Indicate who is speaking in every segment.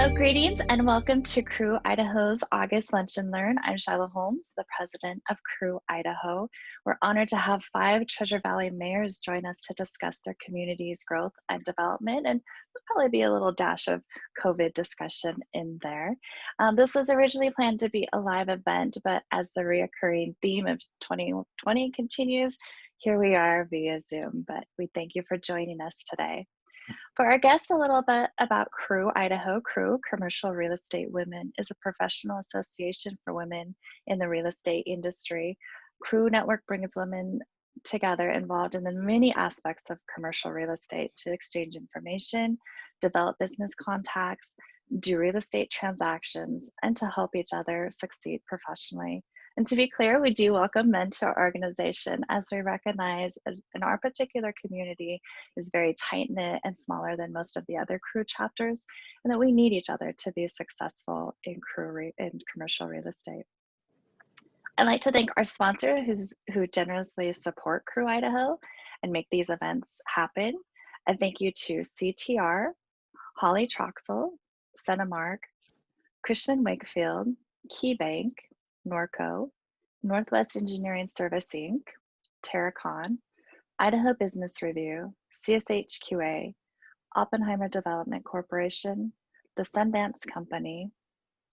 Speaker 1: So greetings and welcome to Crew Idaho's August Lunch and Learn. I'm Shiloh Holmes, the president of Crew Idaho. We're honored to have 5 Treasure Valley mayors join us to discuss their community's growth and development, and there'll probably be a little dash of COVID discussion in there. This was originally planned to be a live event, but as the reoccurring theme of 2020 continues, here we are via Zoom, but we thank you for joining us today. For our guest, a little bit about Crew Idaho. Crew, Commercial Real Estate Women, is a professional association for women in the real estate industry. Crew Network brings women together involved in the many aspects of commercial real estate to exchange information, develop business contacts, do real estate transactions, and to help each other succeed professionally. And to be clear, we do welcome men to our organization, as we recognize as in our particular community is very tight-knit and smaller than most of the other Crew chapters, and that we need each other to be successful in commercial real estate. I'd like to thank our sponsor who generously support Crew Idaho and make these events happen. A thank you to CTR, Holly Troxel, Cenemark, Cushman Wakefield, KeyBank, Norco, Northwest Engineering Service Inc., Terracon, Idaho Business Review, CSHQA, Oppenheimer Development Corporation, the Sundance Company,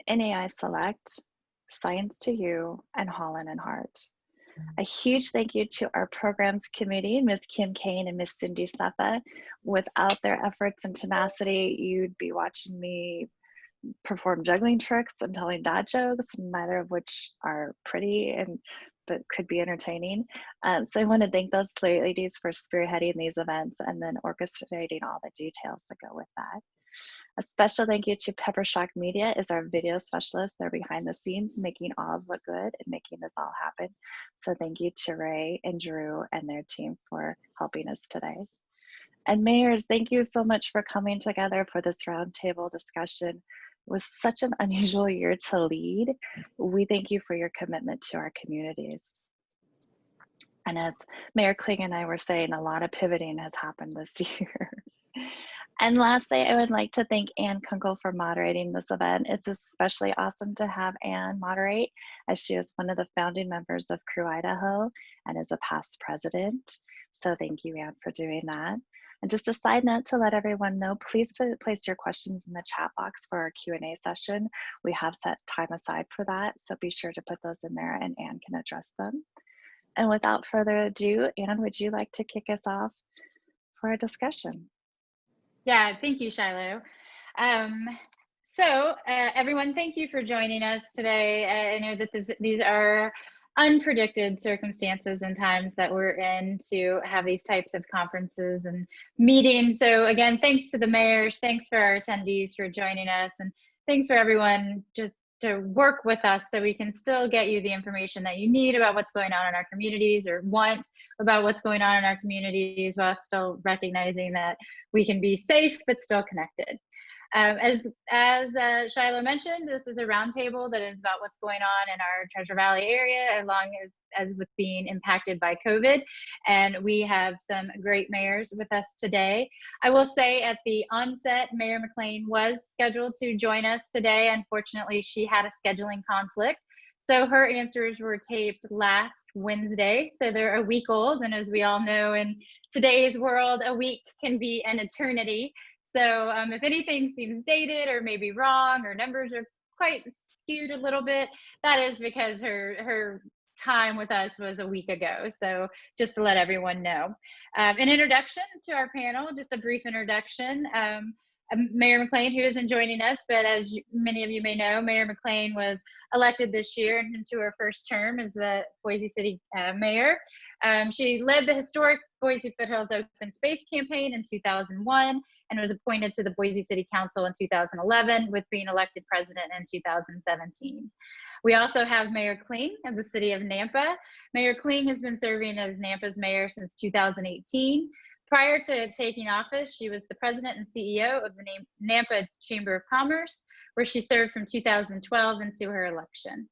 Speaker 1: NAI Select, Science to You, and Holland and Hart. A huge thank you to our programs committee, Ms. Kim Kane and Ms. Cindy Seppa. Without their efforts and tenacity, you'd be watching me perform juggling tricks and telling dad jokes, neither of which are pretty but could be entertaining. So I want to thank those ladies for spearheading these events and then orchestrating all the details that go with that. A special thank you to Peppershock Media is our video specialist. They're behind the scenes making Oz look good and making this all happen. So thank you to Ray and Drew and their team for helping us today. And mayors, thank you so much for coming together for this roundtable discussion. It was such an unusual year to lead. We thank you for your commitment to our communities. And as Mayor Kling and I were saying, a lot of pivoting has happened this year. And lastly, I would like to thank Ann Kunkel for moderating this event. It's especially awesome to have Ann moderate, as she is one of the founding members of Crew Idaho and is a past president. So thank you, Ann, for doing that. And just a side note to let everyone know, please place your questions in the chat box for our Q&A session. We have set time aside for that, so be sure to put those in there and Ann can address them. And without further ado, Ann, would you like to kick us off for a discussion?
Speaker 2: Yeah, thank you, Shiloh. Everyone, thank you for joining us today. I know that these are unpredicted circumstances and times that we're in to have these types of conferences and meetings. So again, thanks to the mayors, thanks for our attendees for joining us, and thanks for everyone just to work with us so we can still get you the information that you need about what's going on in our communities, or want about what's going on in our communities, while still recognizing that we can be safe but still connected. As Shiloh mentioned, this is a roundtable that is about what's going on in our Treasure Valley area, along as with being impacted by COVID. And we have some great mayors with us today. I will say at the onset, Mayor McLean was scheduled to join us today. Unfortunately, she had a scheduling conflict. So her answers were taped last Wednesday. So they're a week old. And as we all know, in today's world, a week can be an eternity. So if anything seems dated or maybe wrong, or numbers are quite skewed a little bit, that is because her time with us was a week ago. So just to let everyone know. An introduction to our panel, just a brief introduction. Mayor McLean, who isn't joining us, but as many of you may know, Mayor McLean was elected this year into her first term as the Boise City Mayor. She led the historic Boise Foothills Open Space Campaign in 2001 and was appointed to the Boise City Council in 2011, with being elected president in 2017. We also have Mayor Kling of the city of Nampa. Mayor Kling has been serving as Nampa's mayor since 2018. Prior to taking office, she was the president and CEO of the Nampa Chamber of Commerce, where she served from 2012 into her election.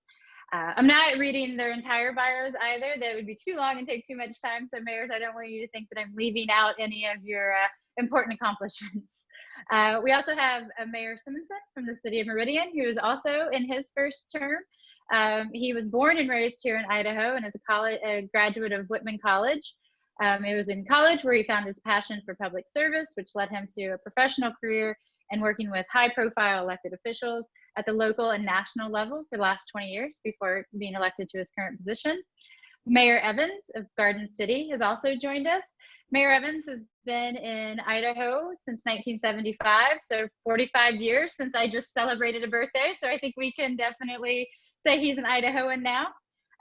Speaker 2: I'm not reading their entire bios either. That would be too long and take too much time. So mayors, I don't want you to think that I'm leaving out any of your important accomplishments. We also have Mayor Simison from the city of Meridian, who is also in his first term. He was born and raised here in Idaho and is a graduate of Whitman College. It was in college where he found his passion for public service, which led him to a professional career and working with high-profile elected officials at the local and national level for the last 20 years before being elected to his current position. Mayor Evans of Garden City has also joined us. Mayor Evans has been in Idaho since 1975, so 45 years since I just celebrated a birthday. So I think we can definitely say he's an Idahoan now.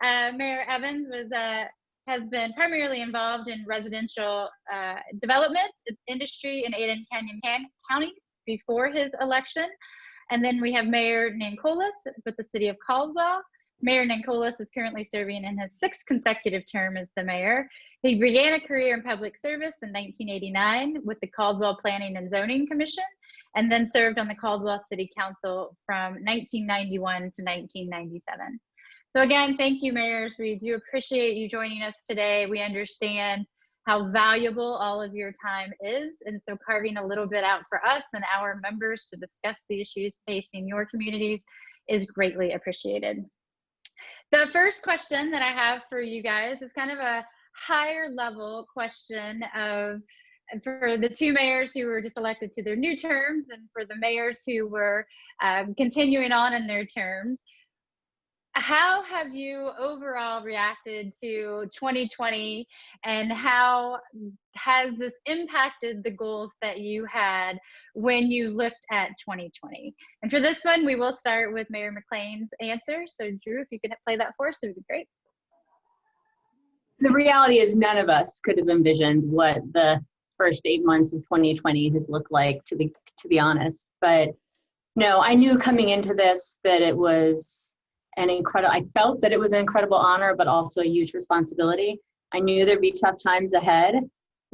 Speaker 2: Mayor Evans has been primarily involved in residential development industry in Ada and Canyon counties before his election. And then we have Mayor Nancolas with the city of Caldwell. Mayor Nancolas is currently serving in his 6th consecutive term as the mayor. He began a career in public service in 1989 with the Caldwell Planning and Zoning Commission, and then served on the Caldwell City Council from 1991 to 1997. So again, thank you, mayors. We do appreciate you joining us today. We understand how valuable all of your time is, and so carving a little bit out for us and our members to discuss the issues facing your communities is greatly appreciated. The first question that I have for you guys is kind of a higher level question for the 2 mayors who were just elected to their new terms and for the mayors who were continuing on in their terms. How have you overall reacted to 2020, and how has this impacted the goals that you had when you looked at 2020? And for this one, we will start with Mayor McLean's answer. So Drew, if you could play that for us, it would be great.
Speaker 3: The reality is none of us could have envisioned what the first 8 months of 2020 has looked like, to be honest. But no, I knew coming into this that it was I felt that it was an incredible honor, but also a huge responsibility. I knew there'd be tough times ahead.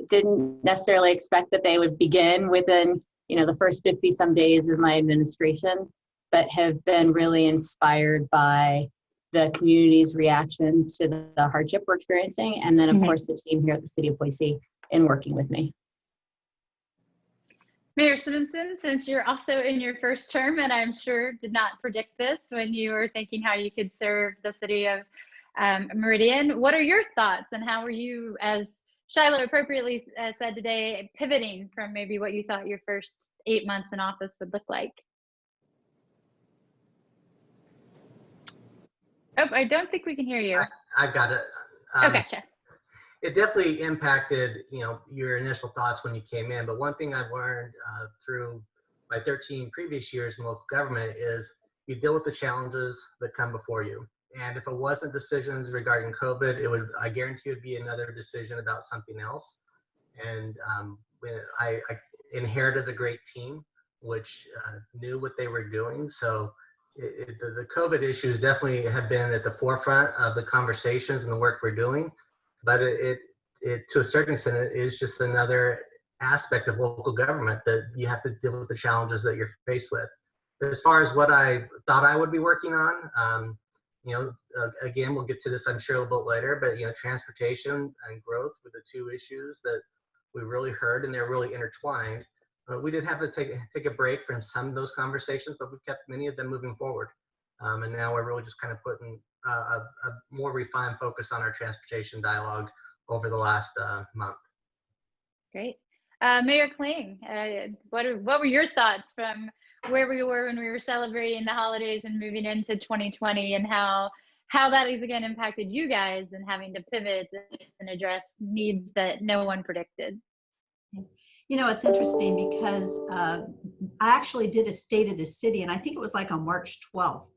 Speaker 3: Didn't necessarily expect that they would begin within, the first 50 some days of my administration, but have been really inspired by the community's reaction to the hardship we're experiencing. And then of course the team here at the city of Boise in working with me.
Speaker 2: Mayor Simison, since you're also in your first term, and I'm sure did not predict this when you were thinking how you could serve the city of Meridian, what are your thoughts, and how are you, as Shiloh appropriately said today, pivoting from maybe what you thought your first 8 months in office would look like? Oh, I don't think we can hear you.
Speaker 4: I've got it.
Speaker 2: Oh, gotcha.
Speaker 4: It definitely impacted, your initial thoughts when you came in. But one thing I've learned through my 13 previous years in local government is you deal with the challenges that come before you. And if it wasn't decisions regarding COVID, I guarantee it would be another decision about something else. And I inherited a great team, which knew what they were doing. So the COVID issues definitely have been at the forefront of the conversations and the work we're doing. But it to a certain extent, it is just another aspect of local government that you have to deal with the challenges that you're faced with. As far as what I thought I would be working on, again, we'll get to this, I'm sure, a little bit later, but, transportation and growth were the 2 issues that we really heard, and they're really intertwined. We did have to take a break from some of those conversations, but we kept many of them moving forward. And now we're really just kind of putting a more refined focus on our transportation dialogue over the last month.
Speaker 2: Great. Mayor Kling, what were your thoughts from where we were when we were celebrating the holidays and moving into 2020, and how that has again impacted you guys and having to pivot and address needs that no one predicted?
Speaker 5: It's interesting because I actually did a state of the city, and I think it was like on March 12th.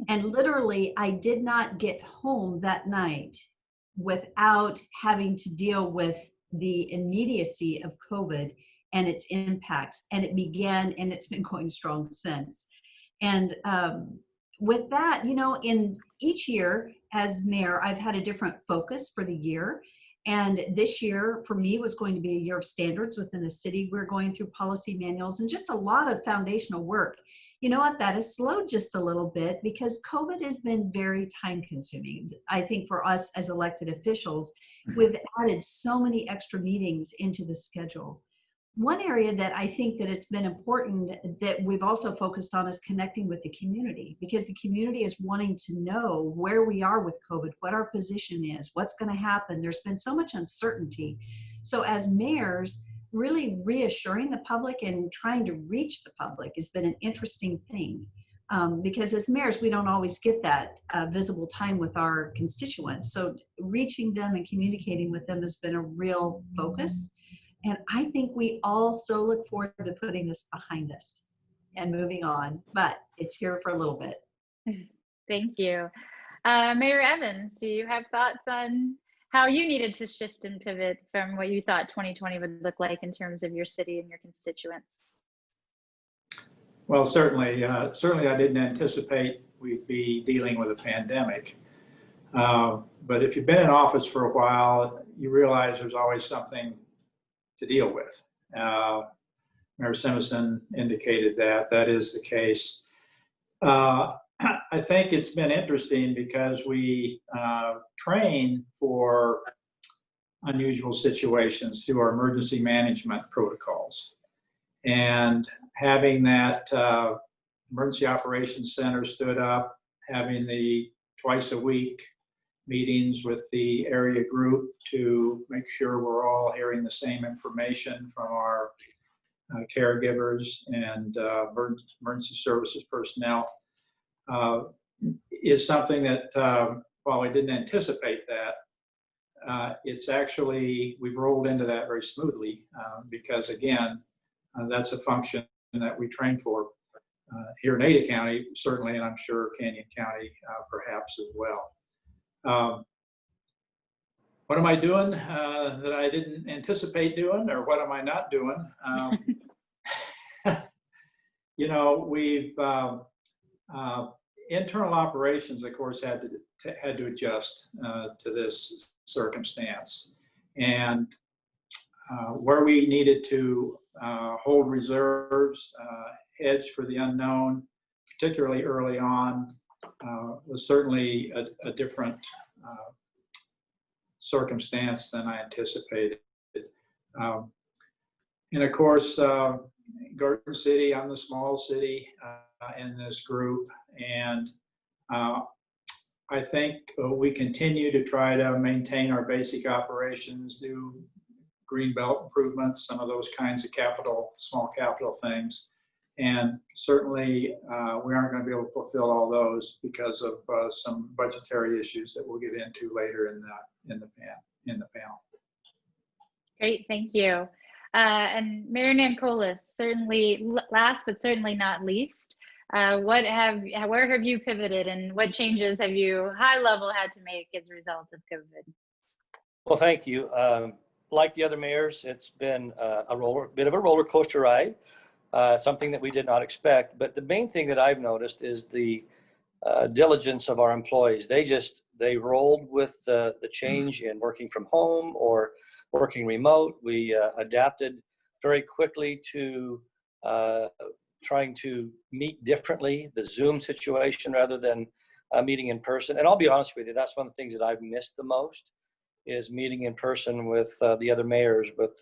Speaker 5: And literally, I did not get home that night without having to deal with the immediacy of COVID and its impacts. And it began, and it's been going strong since. And with that, in each year as mayor, I've had a different focus for the year. And this year, for me, was going to be a year of standards within the city. We're going through policy manuals and just a lot of foundational work. You know what, that has slowed just a little bit because COVID has been very time consuming. I think for us as elected officials, we've added so many extra meetings into the schedule. one area that I think that it's been important that we've also focused on is connecting with the community, because the community is wanting to know where we are with COVID, what our position is, what's going to happen. There's been so much uncertainty. So as mayors, really reassuring the public and trying to reach the public has been an interesting thing. Because as mayors, we don't always get that visible time with our constituents. So reaching them and communicating with them has been a real focus. And I think we all so look forward to putting this behind us and moving on, but it's here for a little bit.
Speaker 2: Thank you. Mayor Evans, do you have thoughts on how you needed to shift and pivot from what you thought 2020 would look like in terms of your city and your constituents?
Speaker 6: Well, certainly I didn't anticipate we'd be dealing with a pandemic. But if you've been in office for a while, you realize there's always something to deal with. Mayor Simison indicated that that is the case. I think it's been interesting because we train for unusual situations through our emergency management protocols. And having that emergency operations center stood up, having the twice a week meetings with the area group to make sure we're all hearing the same information from our caregivers and emergency services personnel is something that, while I didn't anticipate that, it's actually, we've rolled into that very smoothly because again, that's a function that we train for here in Ada County, certainly, and I'm sure Canyon County perhaps as well. What am I doing that I didn't anticipate doing, or what am I not doing? You know, we've internal operations, of course, had to adjust to this circumstance, and where we needed to hold reserves, hedge for the unknown, particularly early on, was certainly a different circumstance than I anticipated. And of course, Garden City, I'm the small city in this group, and I think we continue to try to maintain our basic operations, do greenbelt improvements, some of those kinds of small capital things. And certainly we aren't going to be able to fulfill all those because of some budgetary issues that we'll get into later in the panel.
Speaker 2: Great, thank you. And Mayor Nancolas, certainly last but certainly not least, where have you pivoted and what changes have you high level had to make as a result of COVID?
Speaker 7: Well, thank you. Like the other mayors, it's been a bit of a roller coaster ride, something that we did not expect. But the main thing that I've noticed is the diligence of our employees. They rolled with the change in working from home or working remote. We adapted very quickly to trying to meet differently, the Zoom situation rather than meeting in person. And I'll be honest with you, that's one of the things that I've missed the most, is meeting in person with the other mayors, with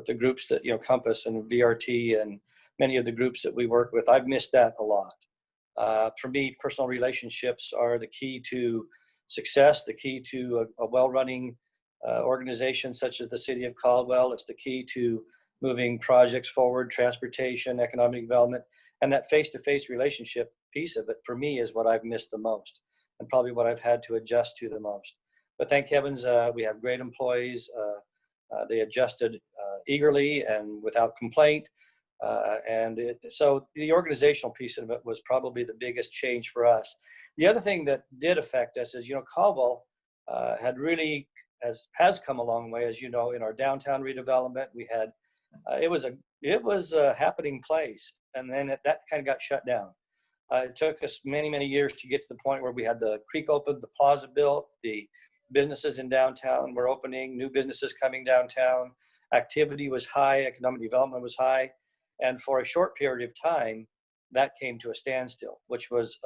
Speaker 7: the groups that, Compass and VRT and many of the groups that we work with. I've missed that a lot. For me, personal relationships are the key to success, the key to a well-running organization such as the City of Caldwell. It's the key to moving projects forward, transportation, economic development, and that face-to-face relationship piece of it, for me, is what I've missed the most and probably what I've had to adjust to the most. But thank heavens, we have great employees. They adjusted eagerly and without complaint. So the organizational piece of it was probably the biggest change for us. The other thing that did affect us is, Caldwell had really has come a long way, as you know, in our downtown redevelopment. We had it was a happening place, and then that kind of got shut down. It took us many years to get to the point where we had the creek open, the plaza built, the businesses in downtown were opening, new businesses coming downtown. Activity was high, economic development was high. And for a short period of time, that came to a standstill, which was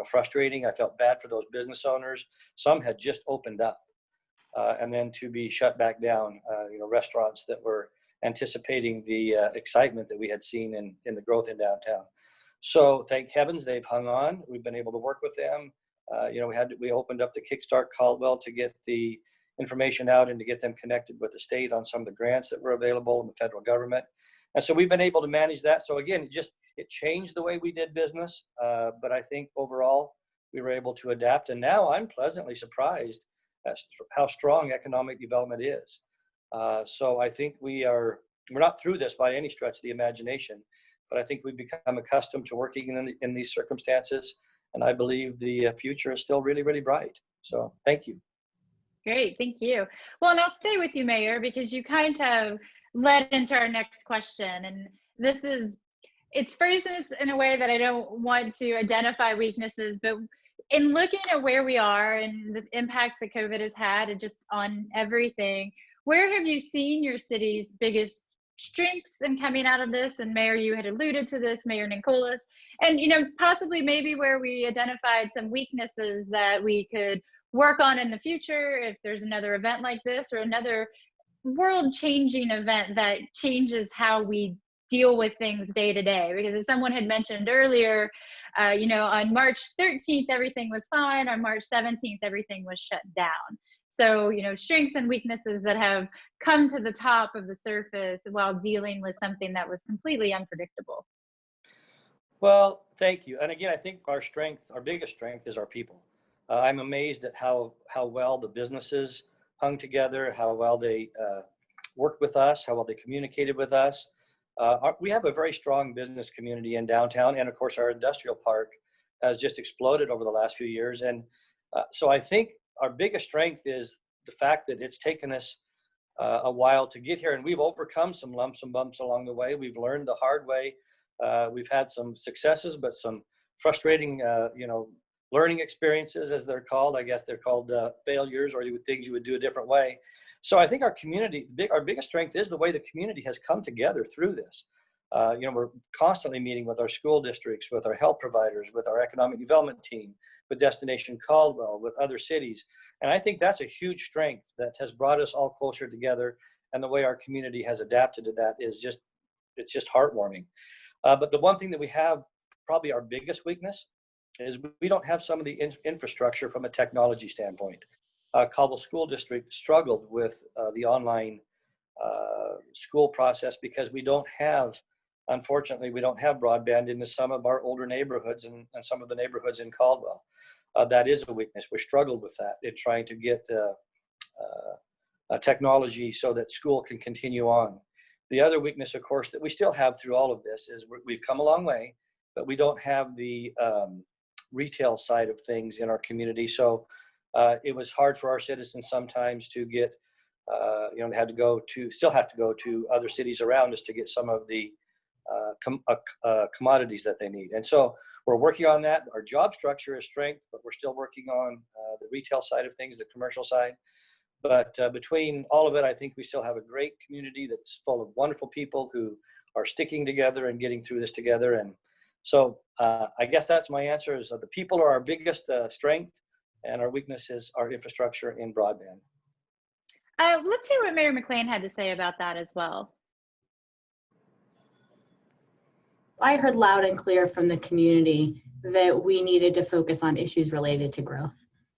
Speaker 7: frustrating. I felt bad for those business owners. Some had just opened up, and then to be shut back down. Restaurants that were anticipating the excitement that we had seen in the growth in downtown. So thank heavens they've hung on. We've been able to work with them. We opened up the Kickstart Caldwell to get the information out and to get them connected with the state on some of the grants that were available in the federal government. And so we've been able to manage that. So again, it changed the way we did business. But I think overall we were able to adapt. And now I'm pleasantly surprised at how strong economic development is. So I think we're not through this by any stretch of the imagination, but I think we've become accustomed to working in these circumstances. And I believe the future is still really, really bright. So thank you.
Speaker 2: Great, thank you. Well, and I'll stay with you, Mayor, because you kind of led into our next question. And it's phrased in a way that I don't want to identify weaknesses, but in looking at where we are and the impacts that COVID has had and just on everything, where have you seen your city's biggest strengths in coming out of this? And Mayor, you had alluded to this, Mayor Nancolas, and possibly maybe where we identified some weaknesses that we could work on in the future if there's another event like this or another world-changing event that changes how we deal with things day to day. Because as someone had mentioned earlier, on March 13th, everything was fine. On March 17th, everything was shut down. So, strengths and weaknesses that have come to the top of the surface while dealing with something that was completely unpredictable.
Speaker 7: Well, thank you. And again, I think our biggest strength is our people. I'm amazed at how well the businesses hung together, how well they worked with us, how well they communicated with us. We have a very strong business community in downtown, and of course our industrial park has just exploded over the last few years. And so I think our biggest strength is the fact that it's taken us a while to get here, and we've overcome some lumps and bumps along the way. We've learned the hard way. We've had some successes, but some frustrating, learning experiences, as they're called. I guess they're called failures, or things you would do a different way. So I think our community, our biggest strength is the way the community has come together through this. We're constantly meeting with our school districts, with our health providers, with our economic development team, with Destination Caldwell, with other cities. And I think that's a huge strength that has brought us all closer together. And the way our community has adapted to that is it's just heartwarming. But the one thing that we have, probably our biggest weakness, is we don't have some of the infrastructure from a technology standpoint. Caldwell School District struggled with the online school process because unfortunately, we don't have broadband into some of our older neighborhoods and some of the neighborhoods in Caldwell. That is a weakness. We struggled with that in trying to get technology so that school can continue on. The other weakness, of course, that we still have through all of this is we've come a long way, but we don't have the retail side of things in our community. So it was hard for our citizens sometimes to get, they still have to go to other cities around us to get some of the commodities that they need. And so we're working on that. Our job structure is strength, but we're still working on the retail side of things, the commercial side. But between all of it, I think we still have a great community that's full of wonderful people who are sticking together and getting through this together. And so I guess that's my answer, is the people are our biggest strength, and our weakness is our infrastructure in broadband.
Speaker 2: Let's hear what Mayor McLean had to say about that as well.
Speaker 3: I heard loud and clear from the community that we needed to focus on issues related to growth,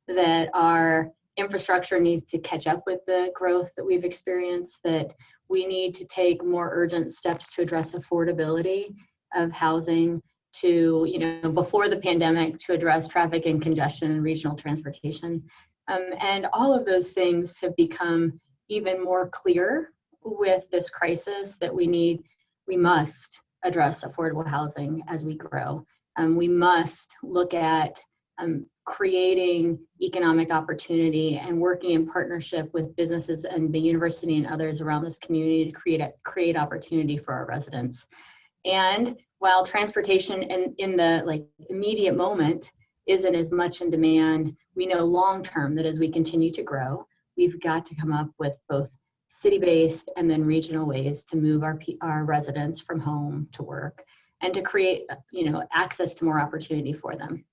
Speaker 3: that our infrastructure needs to catch up with the growth that we've experienced, that we need to take more urgent steps to address affordability of housing, to, before the pandemic, to address traffic and congestion and regional transportation. And all of those things have become even more clear with this crisis, that we must address affordable housing as we grow. We must look at creating economic opportunity and working in partnership with businesses and the university and others around this community to create opportunity for our residents. And while transportation in the immediate moment isn't as much in demand, we know long-term that as we continue to grow, we've got to come up with both city-based and then regional ways to move our residents from home to work and to create, access to more opportunity for them.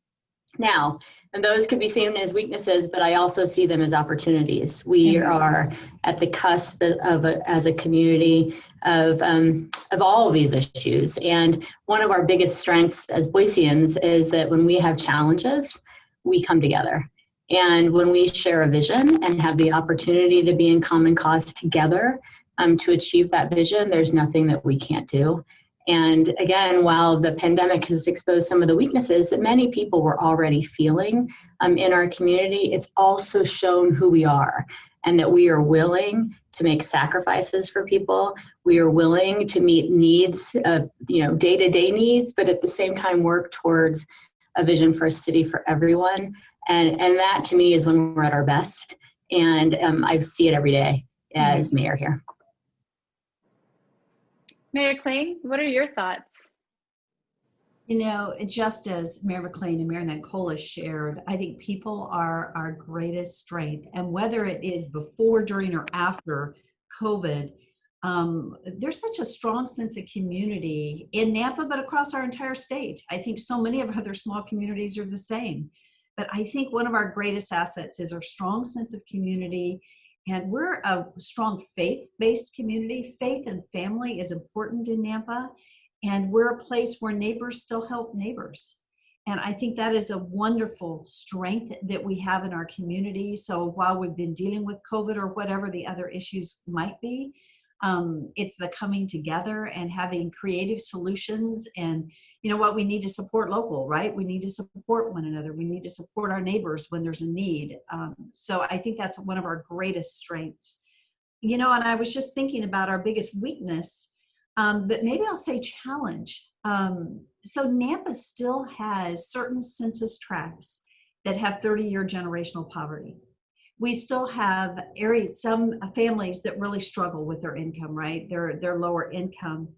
Speaker 3: Now, and those could be seen as weaknesses, but I also see them as opportunities. We are at the cusp of as a community, of all of these issues. And one of our biggest strengths as Boiseans is that when we have challenges, we come together. And when we share a vision and have the opportunity to be in common cause together to achieve that vision, there's nothing that we can't do. And again, while the pandemic has exposed some of the weaknesses that many people were already feeling in our community, it's also shown who we are and that we are willing to make sacrifices for people. We are willing to meet needs, day-to-day needs, but at the same time work towards a vision for a city for everyone. And that to me is when we're at our best. And I see it every day as mayor here.
Speaker 2: Mayor Kling, what are your thoughts?
Speaker 5: You know, just as Mayor McLean and Mayor Nancolas shared, I think people are our greatest strength. And whether it is before, during, or after COVID, there's such a strong sense of community in Nampa, but across our entire state. I think so many of our other small communities are the same. But I think one of our greatest assets is our strong sense of community. And we're a strong faith-based community. Faith and family is important in Nampa. And we're a place where neighbors still help neighbors. And I think that is a wonderful strength that we have in our community. So while we've been dealing with COVID or whatever the other issues might be, it's the coming together and having creative solutions. And you know what, we need to support local, right? We need to support one another. We need to support our neighbors when there's a need. So I think that's one of our greatest strengths. You know, and I was just thinking about our biggest weakness, but maybe I'll say challenge. So Nampa still has certain census tracts that have 30-year generational poverty. We still have some families that really struggle with their income, right? They're lower income.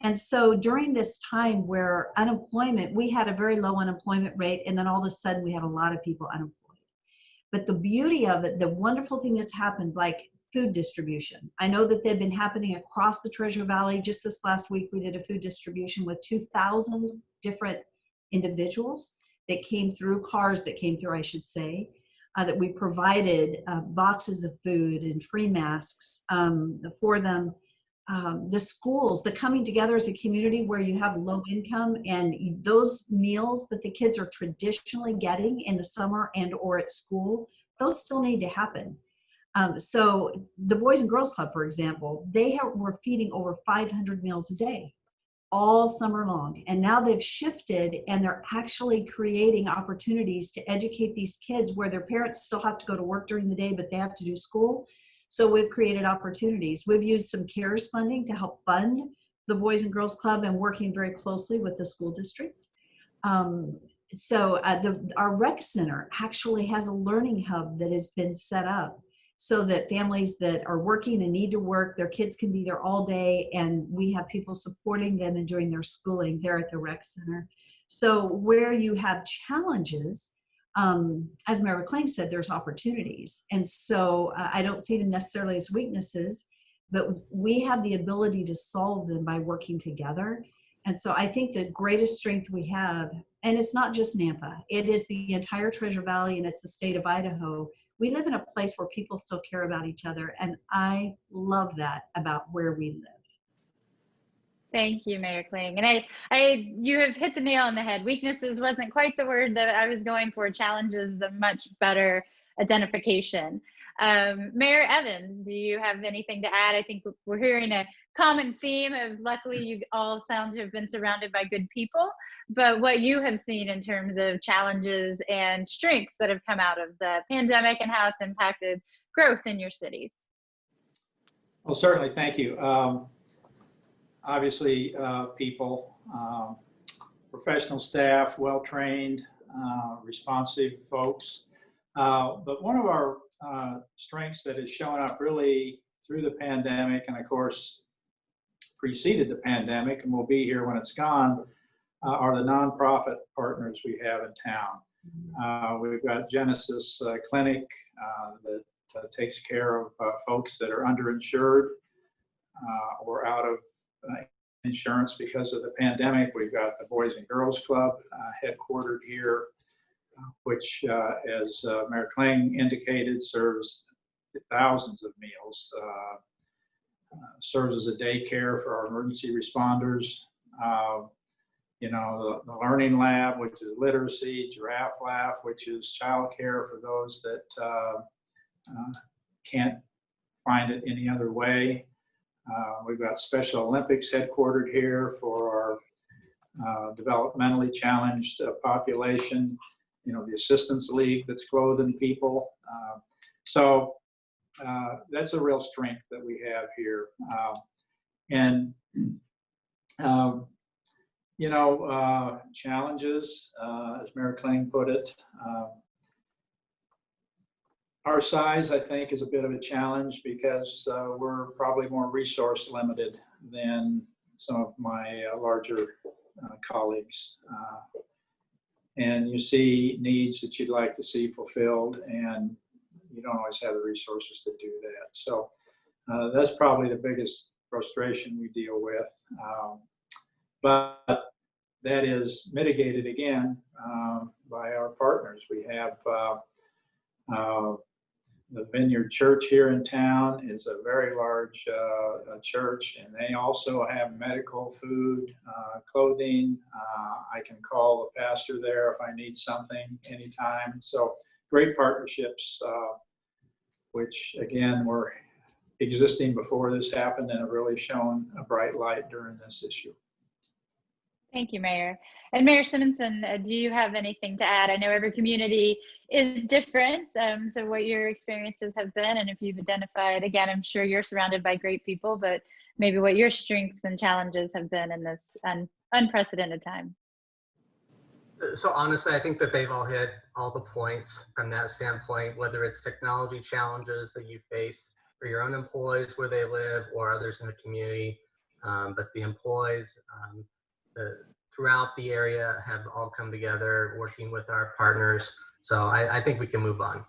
Speaker 5: And so during this time where unemployment, we had a very low unemployment rate, and then all of a sudden we had a lot of people unemployed. But the beauty of it, the wonderful thing that's happened, like food distribution. I know that they've been happening across the Treasure Valley. Just this last week, we did a food distribution with 2,000 different individuals that came through, cars that came through, I should say, that we provided boxes of food and free masks for them. The schools, the coming together as a community where you have low income, and those meals that the kids are traditionally getting in the summer and or at school, those still need to happen. So the Boys and Girls Club, for example, were feeding over 500 meals a day all summer long. And now they've shifted and they're actually creating opportunities to educate these kids where their parents still have to go to work during the day, but they have to do school. So we've created opportunities. We've used some CARES funding to help fund the Boys and Girls Club and working very closely with the school district. Our rec center actually has a learning hub that has been set up so that families that are working and need to work, their kids can be there all day, and we have people supporting them and doing their schooling there at the rec center. So where you have challenges, as Mayor McLean said, there's opportunities. And so I don't see them necessarily as weaknesses, but we have the ability to solve them by working together. And so I think the greatest strength we have, and it's not just Nampa, it is the entire Treasure Valley and it's the state of Idaho. We live in a place where people still care about each other. And I love that about where we live.
Speaker 2: Thank you, Mayor Kling. And you have hit the nail on the head. Weaknesses wasn't quite the word that I was going for. Challenges, the much better identification. Mayor Evans, do you have anything to add? I think we're hearing a common theme of, luckily you all sound to have been surrounded by good people, but what you have seen in terms of challenges and strengths that have come out of the pandemic and how it's impacted growth in your cities.
Speaker 6: Well, certainly, thank you. Obviously, people, professional staff, well-trained, responsive folks. But one of our strengths that has shown up really through the pandemic, and of course preceded the pandemic and will be here when it's gone, are the nonprofit partners we have in town. We've got Genesis Clinic that takes care of folks that are underinsured or out of insurance because of the pandemic. We've got the Boys and Girls Club headquartered here, which, as Mayor Kling indicated, serves thousands of meals serves as a daycare for our emergency responders. You know, the learning lab, which is literacy, giraffe lab, which is childcare for those that can't find it any other way. We've got Special Olympics headquartered here for our developmentally challenged population. You know, the Assistance League that's clothing people. So that's a real strength that we have here. You know, challenges, as Mayor Kling put it. Our size, I think, is a bit of a challenge because we're probably more resource limited than some of my larger colleagues. And you see needs that you'd like to see fulfilled, and you don't always have the resources to do that. So that's probably the biggest frustration we deal with. But that is mitigated again by our partners. We have the Vineyard Church here in town is a very large church, and they also have medical, food, clothing. I can call the pastor there if I need something anytime. So great partnerships, which again were existing before this happened, and have really shone a bright light during this issue.
Speaker 2: Thank you, Mayor. And Mayor Simison, do you have anything to add? I know every community is different, so what your experiences have been, and if you've identified, again, I'm sure you're surrounded by great people, but maybe what your strengths and challenges have been in this unprecedented time.
Speaker 4: So honestly, I think that they've all hit all the points from that standpoint, whether it's technology challenges that you face for your own employees where they live or others in the community, but the employees throughout the area have all come together working with our partners. So I think we can move on.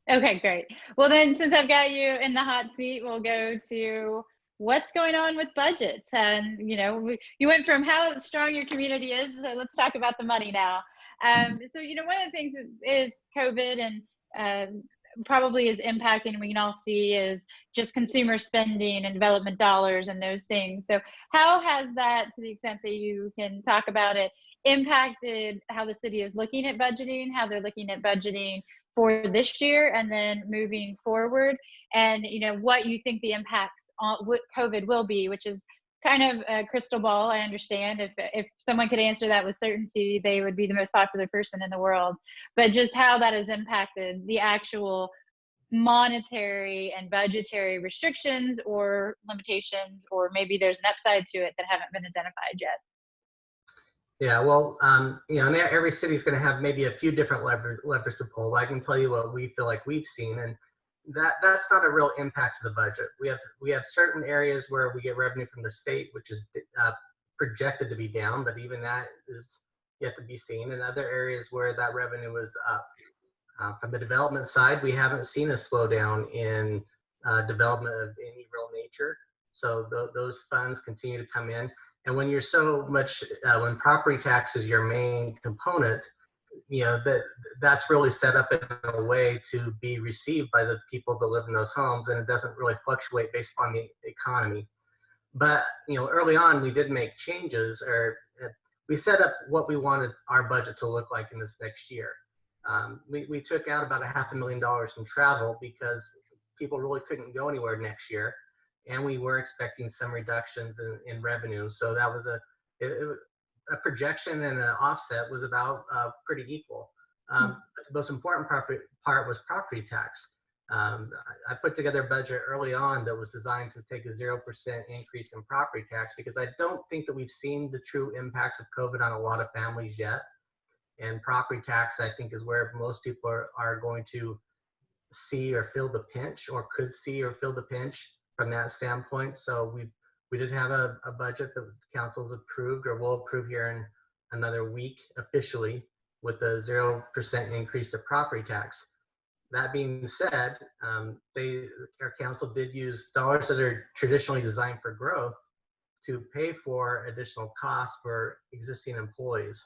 Speaker 4: Okay,
Speaker 2: great. Well then, since I've got you in the hot seat, we'll go to what's going on with budgets. And you know, you went from how strong your community is, so let's talk about the money now. So you know, one of the things is COVID and probably is impacting, we can all see, is just consumer spending and development dollars and those things. So how has that, to the extent that you can talk about it, impacted how the city is looking at budgeting, how they're looking at budgeting for this year and then moving forward, and you know, what you think the impacts on what COVID will be, which is kind of a crystal ball. I understand if someone could answer that with certainty, they would be the most popular person in the world, but just how that has impacted the actual monetary and budgetary restrictions or limitations, or maybe there's an upside to it that haven't been identified yet.
Speaker 4: Yeah, well, you know, every city is going to have maybe a few different levers to pull. I can tell you what we feel like we've seen, and that's not a real impact to the budget. We have certain areas where we get revenue from the state, which is projected to be down, but even that is yet to be seen. And other areas where that revenue is up. From the development side, we haven't seen a slowdown in development of any real nature. So those funds continue to come in. And when you're so much, when property tax is your main component, you know, that's really set up in a way to be received by the people that live in those homes, and it doesn't really fluctuate based on the economy. But, you know, early on we did make changes, or we set up what we wanted our budget to look like in this next year. We took out about $500,000 from travel because people really couldn't go anywhere next year. And we were expecting some reductions in revenue. So that was a projection, and an offset was about pretty equal. But the most important part was property tax. I put together a budget early on that was designed to take a 0% increase in property tax, because I don't think that we've seen the true impacts of COVID on a lot of families yet. And property tax, I think, is where most people are going to see or feel the pinch, or could see or feel the pinch from that standpoint. So we did have a budget that the council's approved, or will approve here in another week officially, with a 0% increase to property tax. That being said, our council did use dollars that are traditionally designed for growth to pay for additional costs for existing employees.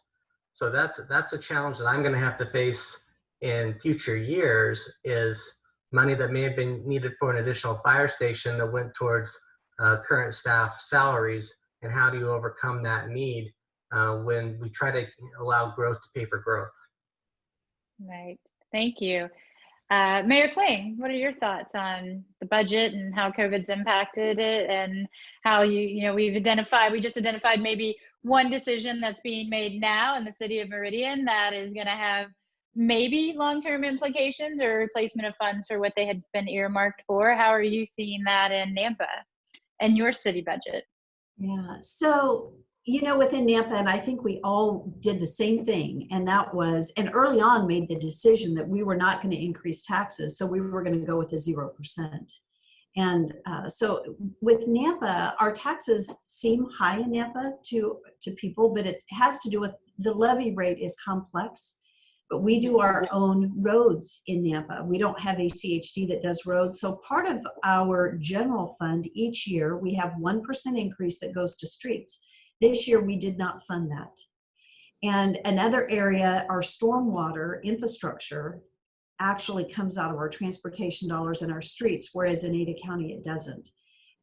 Speaker 4: So that's a challenge that I'm going to have to face in future years, is money that may have been needed for an additional fire station that went towards current staff salaries, and how do you overcome that need when we try to allow growth to pay for growth?
Speaker 2: Right. Thank you. Mayor Kling, what are your thoughts on the budget and how COVID's impacted it, and how we just identified maybe one decision that's being made now in the city of Meridian that is going to have maybe long-term implications or replacement of funds for what they had been earmarked for? How are you seeing that in Nampa and your city budget?
Speaker 5: Yeah, so, within Nampa, and I think we all did the same thing, and that was, and early on made the decision that we were not going to increase taxes, so we were going to go with the 0%. And so with Nampa, our taxes seem high in Nampa to people, but it has to do with the levy rate is complex. But we do our own roads in Nampa. We don't have a CHD that does roads. So part of our general fund each year, we have 1% increase that goes to streets. This year, we did not fund that. And another area, our stormwater infrastructure actually comes out of our transportation dollars in our streets, whereas in Ada County, it doesn't.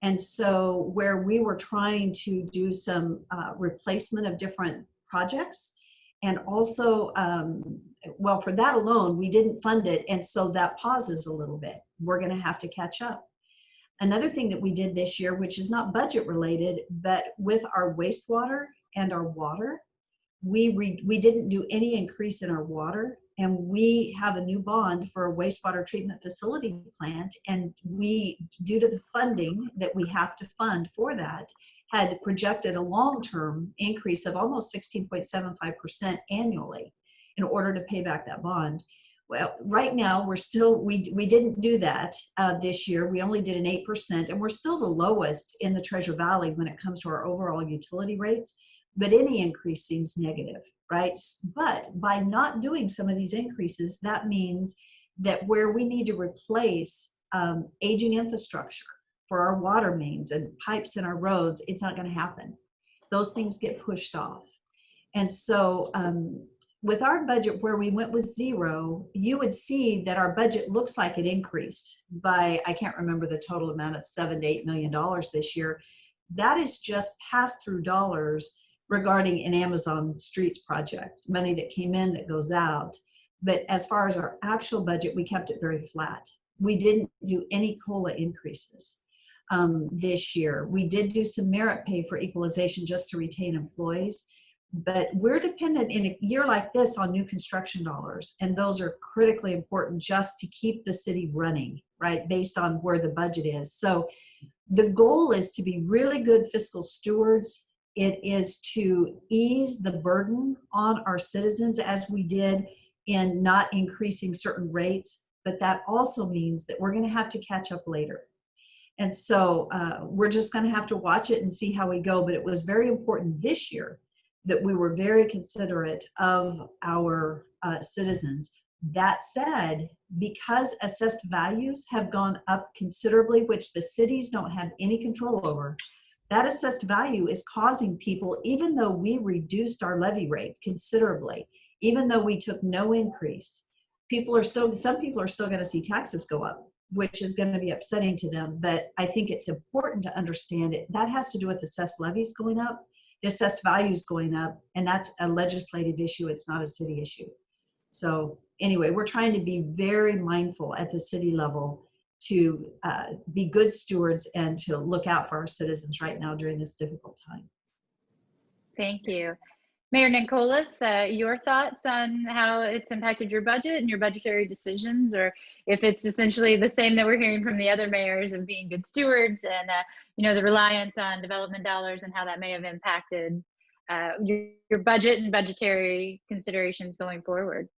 Speaker 5: And so where we were trying to do some replacement of different projects, and also, well, for that alone, we didn't fund it. And so that pauses a little bit. We're going to have to catch up. Another thing that we did this year, which is not budget related, but with our wastewater and our water, we didn't do any increase in our water. And we have a new bond for a wastewater treatment facility plant. And we, due to the funding that we have to fund for that, had projected a long-term increase of almost 16.75% annually in order to pay back that bond. Well, right now we didn't do that this year. We only did an 8%, and we're still the lowest in the Treasure Valley when it comes to our overall utility rates, but any increase seems negative, right? But by not doing some of these increases, that means that where we need to replace aging infrastructure for our water mains and pipes in our roads, it's not going to happen. Those things get pushed off. And so with our budget where we went with 0, you would see that our budget looks like it increased by, I can't remember the total amount, it's $7 to $8 million this year. That is just pass-through dollars regarding an Amazon Streets project, money that came in that goes out. But as far as our actual budget, we kept it very flat. We didn't do any COLA increases. This year. We did do some merit pay for equalization just to retain employees, but we're dependent in a year like this on new construction dollars, and those are critically important just to keep the city running, right, based on where the budget is. So the goal is to be really good fiscal stewards. It is to ease the burden on our citizens as we did in not increasing certain rates, but that also means that we're going to have to catch up later. And so we're just going to have to watch it and see how we go. But it was very important this year that we were very considerate of our citizens. That said, because assessed values have gone up considerably, which the cities don't have any control over, that assessed value is causing people, even though we reduced our levy rate considerably, even though we took no increase, some people are still going to see taxes go up, which is going to be upsetting to them. But I think it's important to understand it. That has to do with assessed levies going up, the assessed values going up, and that's a legislative issue. It's not a city issue. So anyway, we're trying to be very mindful at the city level to be good stewards and to look out for our citizens right now during this difficult time.
Speaker 2: Thank you. Mayor Nancolas, your thoughts on how it's impacted your budget and your budgetary decisions, or if it's essentially the same that we're hearing from the other mayors of being good stewards and the reliance on development dollars and how that may have impacted your budget and budgetary considerations going forward.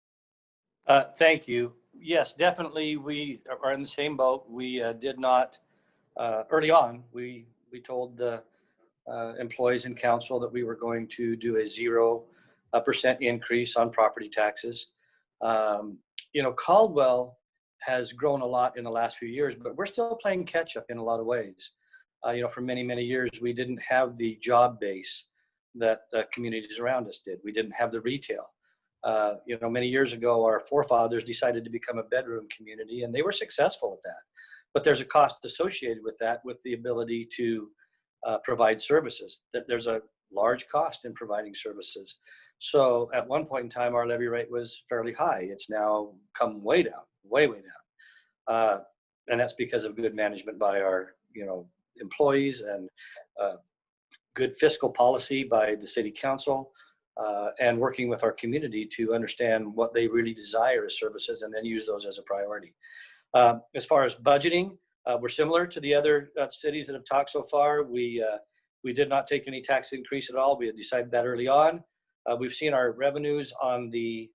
Speaker 7: Thank you. Yes, definitely we are in the same boat. We did not, early on, we told the employees and council that we were going to do a 0% increase on property taxes. Caldwell has grown a lot in the last few years, but we're still playing catch up in a lot of ways. For many, many years, we didn't have the job base that communities around us did. We didn't have the retail. Many years ago, our forefathers decided to become a bedroom community, and they were successful at that. but there's a cost associated with that, with the ability to provide services. That there's a large cost in providing services. So at one point in time, our levy rate was fairly high. It's now come way down, way down. And that's because of good management by our, employees, and good fiscal policy by the city council, and working with our community to understand what they really desire as services and then use those as a priority. As far as budgeting, we're similar to the other cities that have talked so far. We did not take any tax increase at all. We had decided that early on. We've seen our revenues on the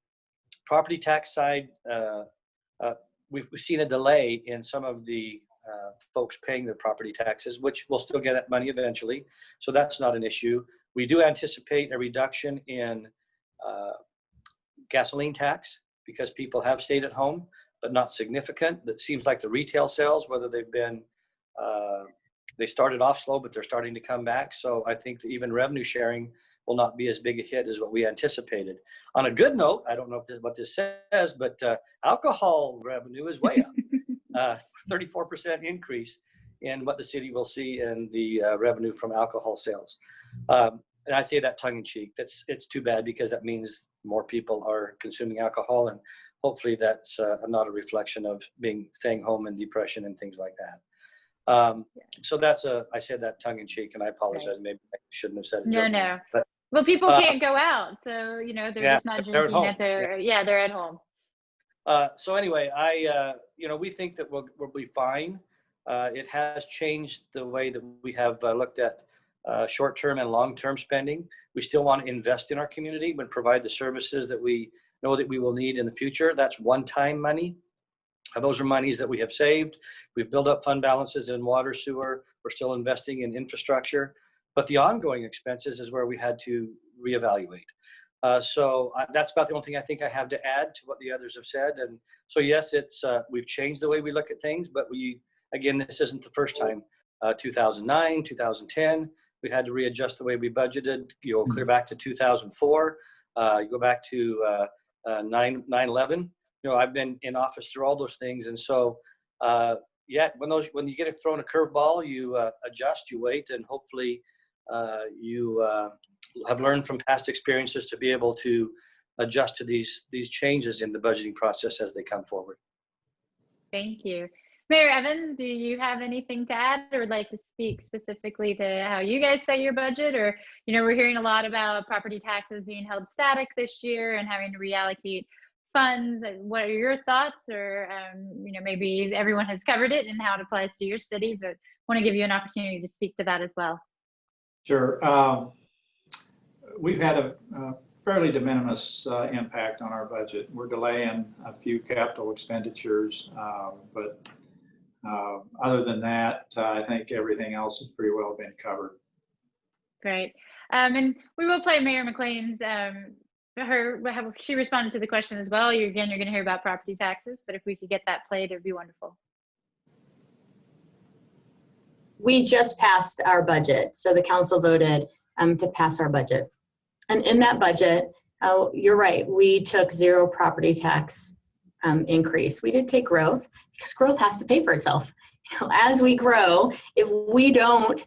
Speaker 7: property tax side. We've seen a delay in some of the folks paying their property taxes, which will still get that money eventually. So that's not an issue. We do anticipate a reduction in gasoline tax because people have stayed at home, but not significant. That seems like the retail sales, whether they've been, they started off slow, but they're starting to come back. So I think that even revenue sharing will not be as big a hit as what we anticipated. On a good note, I don't know if what this says, but alcohol revenue is way up. 34% increase in what the city will see in the revenue from alcohol sales. And I say that tongue in cheek. It's too bad because that means more people are consuming alcohol, and hopefully that's not a reflection of staying home and depression and things like that. So I said that tongue in cheek, and I apologize. Right. Maybe I shouldn't have said it.
Speaker 2: No. But, well, people can't go out, so they're just not drinking at their. Yeah, they're at home.
Speaker 7: So anyway, we think that we'll be fine. It has changed the way that we have looked at short-term and long-term spending. We still want to invest in our community and provide the services that we know that we will need in the future. That's one-time money. Those are monies that we have saved. We've built up fund balances in water, sewer. We're still investing in infrastructure. But the ongoing expenses is where we had to reevaluate. So that's about the only thing I think I have to add to what the others have said. And so, yes, we've changed the way we look at things, but again, this isn't the first time. 2009, 2010, we had to readjust the way we budgeted. You go clear back to 2004. You go back to 9/11. I've been in office through all those things. And so, when you get thrown a curveball, you adjust, you wait, and hopefully you have learned from past experiences to be able to adjust to these changes in the budgeting process as they come forward.
Speaker 2: Thank you. Mayor Evans, do you have anything to add or would like to speak specifically to how you guys set your budget? Or, we're hearing a lot about property taxes being held static this year and having to reallocate funds. What are your thoughts? Or, maybe everyone has covered it and how it applies to your city, but want to give you an opportunity to speak to that as well.
Speaker 6: Sure. We've had a fairly de minimis impact on our budget. We're delaying a few capital expenditures, but other than that, I think everything else has pretty well been covered.
Speaker 2: Great. And we will play Mayor McLean's, she responded to the question as well. You're going to hear about property taxes, but if we could get that played, it'd be wonderful.
Speaker 3: We just passed our budget. So the council voted to pass our budget. And in that budget, you're right, we took 0 property tax increase. We did take growth because growth has to pay for itself. As we grow, if we don't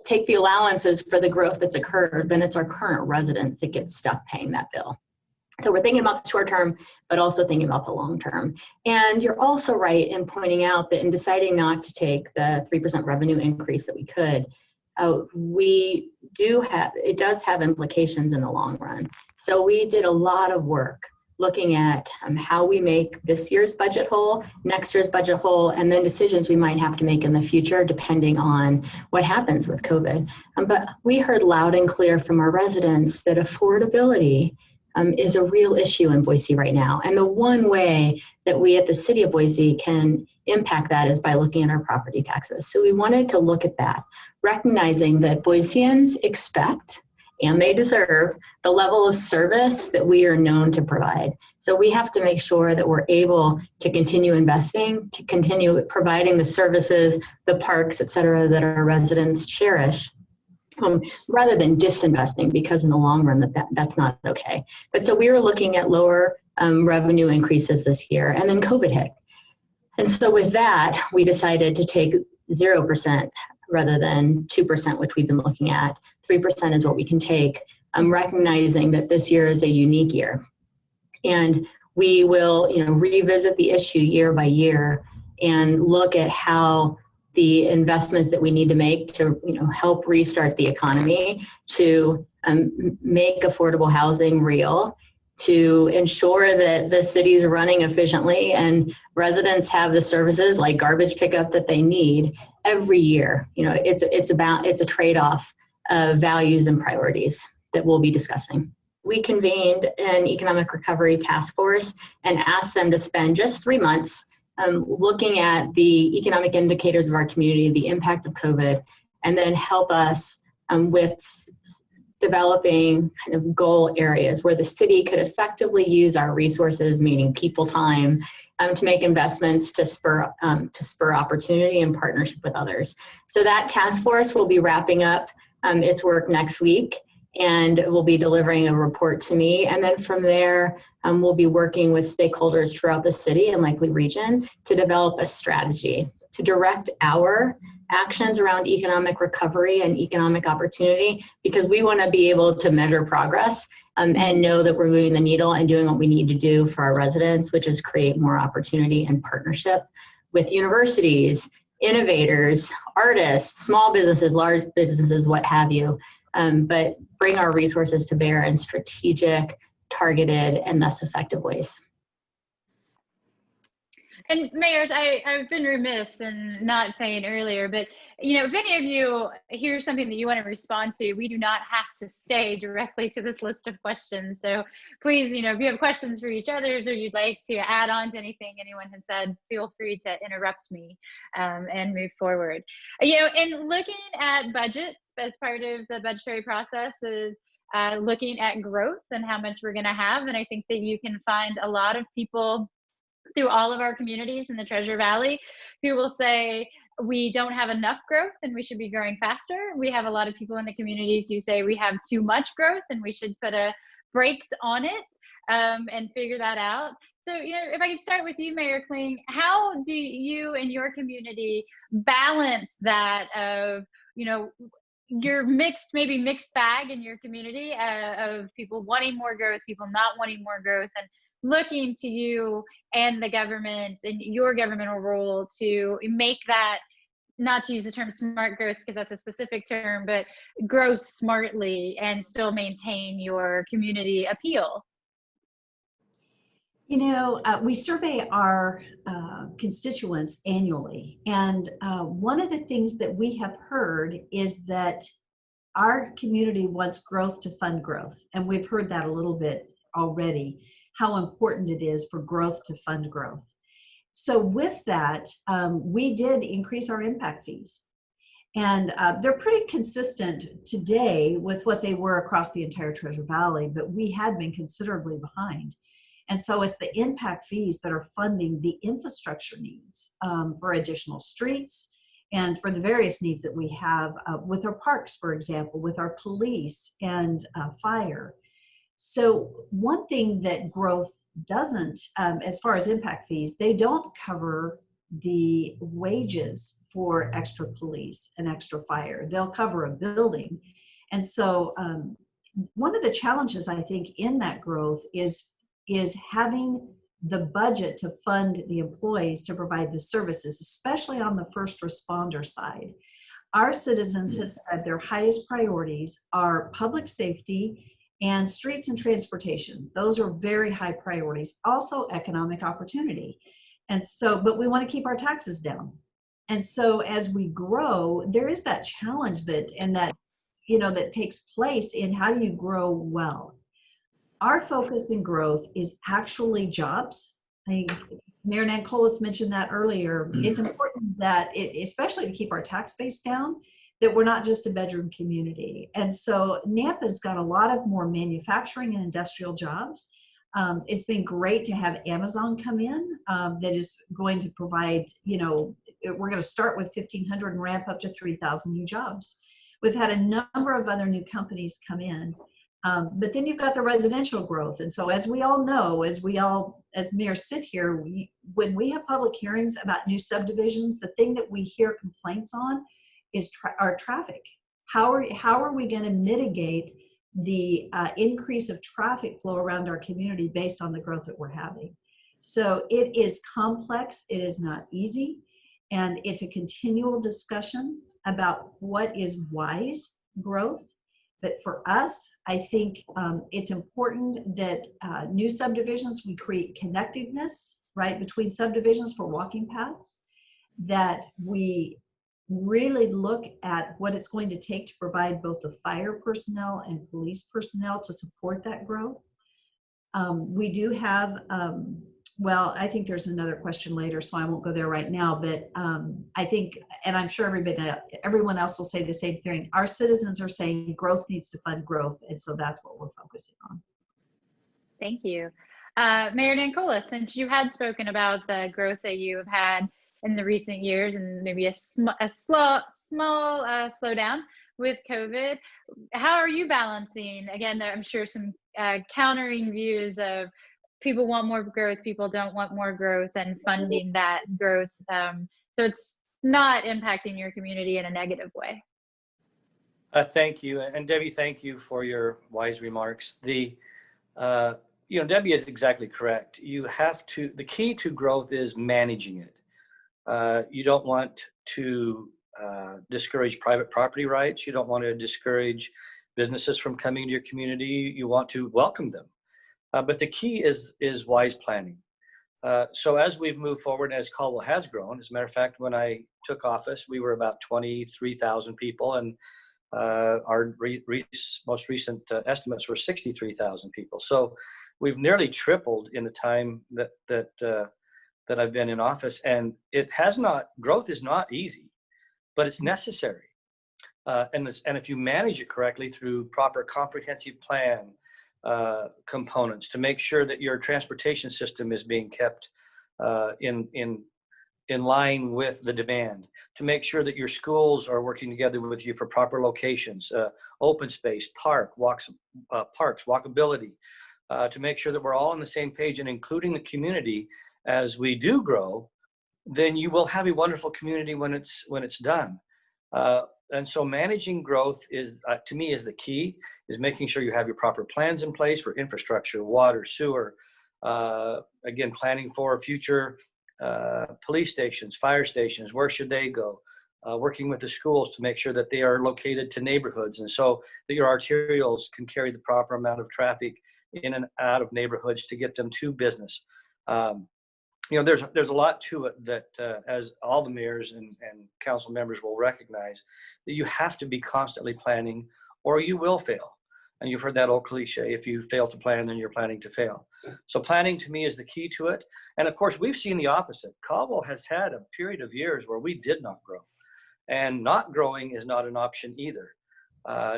Speaker 3: take the allowances for the growth that's occurred, then it's our current residents that get stuck paying that bill. So we're thinking about the short term, but also thinking about the long term. And you're also right in pointing out that in deciding not to take the 3% revenue increase that we could, it does have implications in the long run. So we did a lot of work looking at how we make this year's budget whole, next year's budget whole, and then decisions we might have to make in the future depending on what happens with COVID. But we heard loud and clear from our residents that affordability is a real issue in Boise right now. And the one way that we at the city of Boise can impact that is by looking at our property taxes. So we wanted to look at that, recognizing that Boiseans expect and they deserve the level of service that we are known to provide. So we have to make sure that we're able to continue investing, to continue providing the services, the parks, et cetera, that our residents cherish. Rather than disinvesting, because in the long run that's not okay. But so we were looking at lower revenue increases this year, and then COVID hit. And so with that, we decided to take 0% rather than 2%, which we've been looking at. 3% is what we can take. I'm recognizing that this year is a unique year. And we will, revisit the issue year by year and look at how the investments that we need to make to, help restart the economy, to make affordable housing real, to ensure that the city's running efficiently and residents have the services like garbage pickup that they need every year. It's a trade-off of values and priorities that we'll be discussing. We convened an economic recovery task force and asked them to spend just 3 months looking at the economic indicators of our community, the impact of COVID, and then help us with developing kind of goal areas where the city could effectively use our resources, meaning people time, to make investments to spur opportunity and partnership with others. So that task force will be wrapping up its work next week, and will be delivering a report to me. And then from there, we'll be working with stakeholders throughout the city and likely region to develop a strategy to direct our actions around economic recovery and economic opportunity, because we want to be able to measure progress and know that we're moving the needle and doing what we need to do for our residents, which is create more opportunity and partnership with universities, innovators, artists, small businesses, large businesses, what have you. But bring our resources to bear in strategic, targeted, and thus effective ways.
Speaker 2: And mayors, I've been remiss in not saying earlier, but if any of you hear something that you want to respond to, we do not have to stay directly to this list of questions. So please, if you have questions for each other or you'd like to add on to anything anyone has said, feel free to interrupt me and move forward. In looking at budgets as part of the budgetary process is looking at growth and how much we're going to have. And I think that you can find a lot of people through all of our communities in the Treasure Valley who will say we don't have enough growth and we should be growing faster. We have a lot of people in the communities who say we have too much growth and we should put a brakes on it and figure that out. So, if I could start with you, Mayor Kling, how do you and your community balance that of, your maybe mixed bag in your community of people wanting more growth, people not wanting more growth, and looking to you and the government and your governmental role to make that, not to use the term smart growth because that's a specific term, but grow smartly and still maintain your community appeal?
Speaker 5: We survey our constituents annually, and one of the things that we have heard is that our community wants growth to fund growth, and we've heard that a little bit already, how important it is for growth to fund growth. So with that, we did increase our impact fees. And they're pretty consistent today with what they were across the entire Treasure Valley, but we had been considerably behind. And so it's the impact fees that are funding the infrastructure needs for additional streets and for the various needs that we have with our parks, for example, with our police and fire. So one thing that growth doesn't, as far as impact fees, they don't cover the wages for extra police and extra fire. They'll cover a building. And so one of the challenges I think in that growth is having the budget to fund the employees to provide the services, especially on the first responder side. Our citizens have said their highest priorities are public safety and streets and transportation. Those are very high priorities. Also economic opportunity. And so, but we want to keep our taxes down. And so as we grow, there is that challenge that takes place in how do you grow well. Our focus in growth is actually jobs. I think Mayor Nancolas mentioned that earlier. It's important that, especially to keep our tax base down, that we're not just a bedroom community. And so Nampa's got a lot of more manufacturing and industrial jobs. It's been great to have Amazon come in that is going to provide, we're going to start with 1,500 and ramp up to 3,000 new jobs. We've had a number of other new companies come in. But then you've got the residential growth. And so as we all know, as mayors sit here, when we have public hearings about new subdivisions, the thing that we hear complaints on is our traffic. How are we going to mitigate the increase of traffic flow around our community based on the growth that we're having? So it is complex, it is not easy, and it's a continual discussion about what is wise growth. But for us, I think it's important that new subdivisions, we create connectedness, right, between subdivisions for walking paths, that we really look at what it's going to take to provide both the fire personnel and police personnel to support that growth. We do have, well, I think there's another question later, so I won't go there right now, but I think, and I'm sure everyone else will say the same thing, our citizens are saying growth needs to fund growth, and so that's what we're focusing on.
Speaker 2: Thank you. Mayor Nancolas, since you had spoken about the growth that you have had in the recent years and maybe a small slowdown with COVID, how are you balancing, again, I'm sure some countering views of people want more growth, people don't want more growth, and funding that growth so it's not impacting your community in a negative way?
Speaker 7: Thank you. And Debbie, thank you for your wise remarks. Debbie is exactly correct. The key to growth is managing it. You don't want to discourage private property rights. You don't want to discourage businesses from coming to your community. You want to welcome them. But the key is wise planning. So as we've moved forward, as Caldwell has grown, as a matter of fact, when I took office, we were about 23,000 people, and our most recent estimates were 63,000 people. So we've nearly tripled in the time that I've been in office, and growth is not easy, but it's necessary. And if you manage it correctly through proper comprehensive plan components to make sure that your transportation system is being kept in line with the demand, to make sure that your schools are working together with you for proper locations, open space, parks, walkability, to make sure that we're all on the same page and including the community as we do grow, then you will have a wonderful community when it's done. And so managing growth is, to me, is the key, is making sure you have your proper plans in place for infrastructure, water, sewer, again, planning for future police stations, fire stations, where should they go, working with the schools to make sure that they are located to neighborhoods, and so that your arterials can carry the proper amount of traffic in and out of neighborhoods to get them to business. There's a lot to it that, as all the mayors and council members will recognize, that you have to be constantly planning or you will fail. And you've heard that old cliche, if you fail to plan, then you're planning to fail. So planning to me is the key to it. And of course, we've seen the opposite. Caldwell has had a period of years where we did not grow. And not growing is not an option either.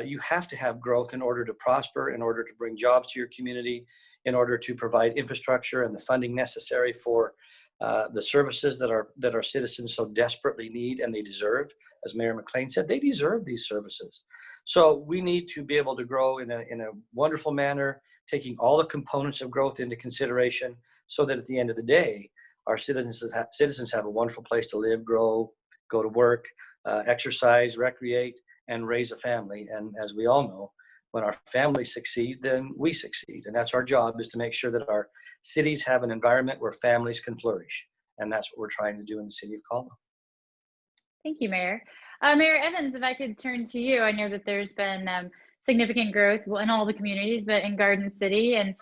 Speaker 7: You have to have growth in order to prosper, in order to bring jobs to your community, in order to provide infrastructure and the funding necessary for the services that our citizens so desperately need and they deserve. As Mayor McLean said, they deserve these services. So we need to be able to grow in a wonderful manner, taking all the components of growth into consideration, so that at the end of the day, our citizens have a wonderful place to live, grow, go to work, exercise, recreate, and raise a family. And as we all know, when our families succeed, then we succeed. And that's our job, is to make sure that our cities have an environment where families can flourish. And that's what we're trying to do in the city of Caldwell.
Speaker 2: Thank you, Mayor. Mayor Evans, if I could turn to you. I know that there's been significant growth in all the communities, but in Garden City, and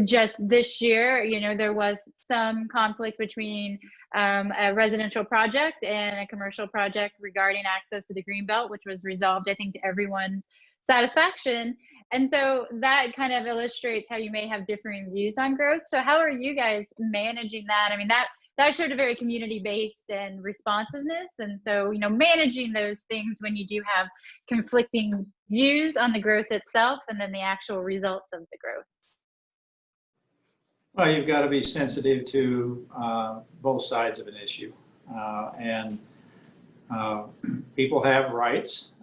Speaker 2: just this year, there was some conflict between a residential project and a commercial project regarding access to the Greenbelt, which was resolved, I think, to everyone's satisfaction. And so that kind of illustrates how you may have differing views on growth. So how are you guys managing that? I mean, that showed a very community-based and responsiveness. And so, managing those things when you do have conflicting views on the growth itself and then the actual results of the growth.
Speaker 6: Well, you've got to be sensitive to both sides of an issue. People have rights.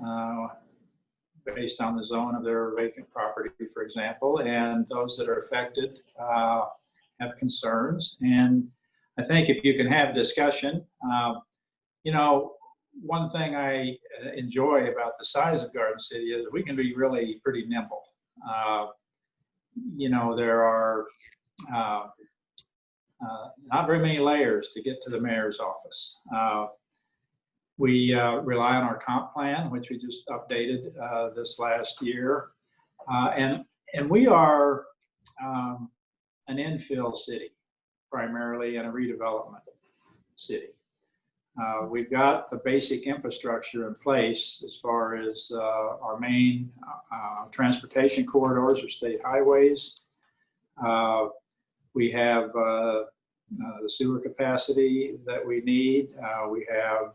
Speaker 6: based on the zone of their vacant property, for example, and those that are affected have concerns. And I think if you can have discussion, you know, one thing I enjoy about the size of Garden City is we can be really pretty nimble. You know, there are not very many layers to get to the mayor's office. We rely on our comp plan, which we just updated this last year. And we are an infill city, primarily, and a redevelopment city. We've got the basic infrastructure in place as far as our main transportation corridors or state highways. We have the sewer capacity that we need. We have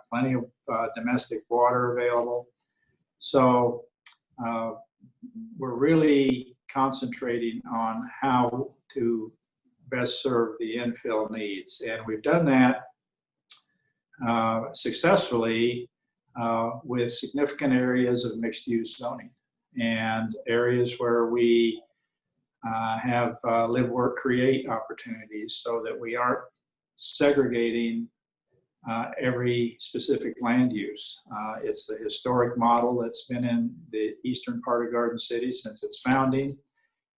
Speaker 6: plenty of domestic water available. So we're really concentrating on how to best serve the infill needs. And we've done that successfully with significant areas of mixed use zoning and areas where we have live, work, create opportunities so that we aren't segregating every specific land use. It's the historic model that's been in the eastern part of Garden City since its founding,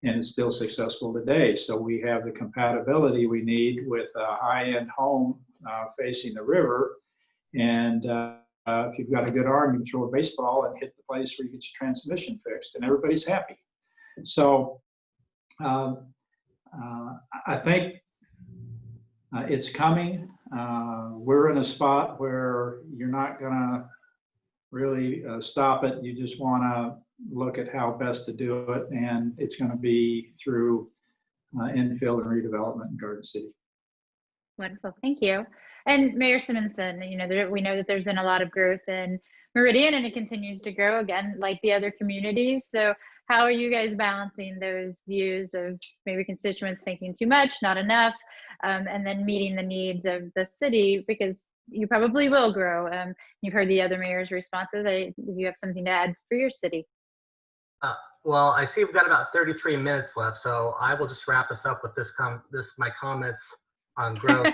Speaker 6: and it's still successful today. So we have the compatibility we need with a high-end home facing the river. And if you've got a good arm, you can throw a baseball and hit the place where you get your transmission fixed, and everybody's happy. So I think it's coming. We're in a spot where you're not gonna really stop it. You just wanna look at how best to do it, and it's gonna be through infill and redevelopment in Garden City.
Speaker 2: Wonderful, thank you. And Mayor Simison, you know, we know that there's been a lot of growth in Meridian, and it continues to grow again, like the other communities. So how are you guys balancing those views of maybe constituents thinking too much, not enough, and then meeting the needs of the city, because you probably will grow. You've heard the other mayor's responses. If you have something to add for your city.
Speaker 4: Well, I see we've got about 33 minutes left, so I will just wrap us up with my comments on growth.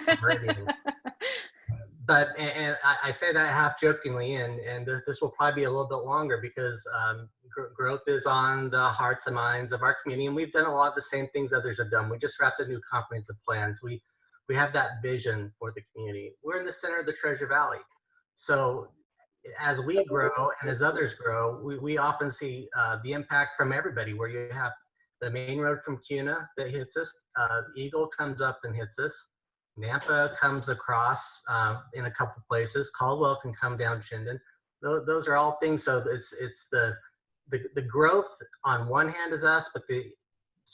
Speaker 4: But and I say that half jokingly, and this will probably be a little bit longer because growth is on the hearts and minds of our community, and we've done a lot of the same things others have done. We just wrapped a new comprehensive plans. We have that vision for the community. We're in the center of the Treasure Valley, so as we grow and as others grow, we often see the impact from everybody. Where you have the main road from Kuna that hits us, Eagle comes up and hits us. Nampa comes across in a couple places. Caldwell can come down Chinden. Those are all things. So it's the growth on one hand is us, but the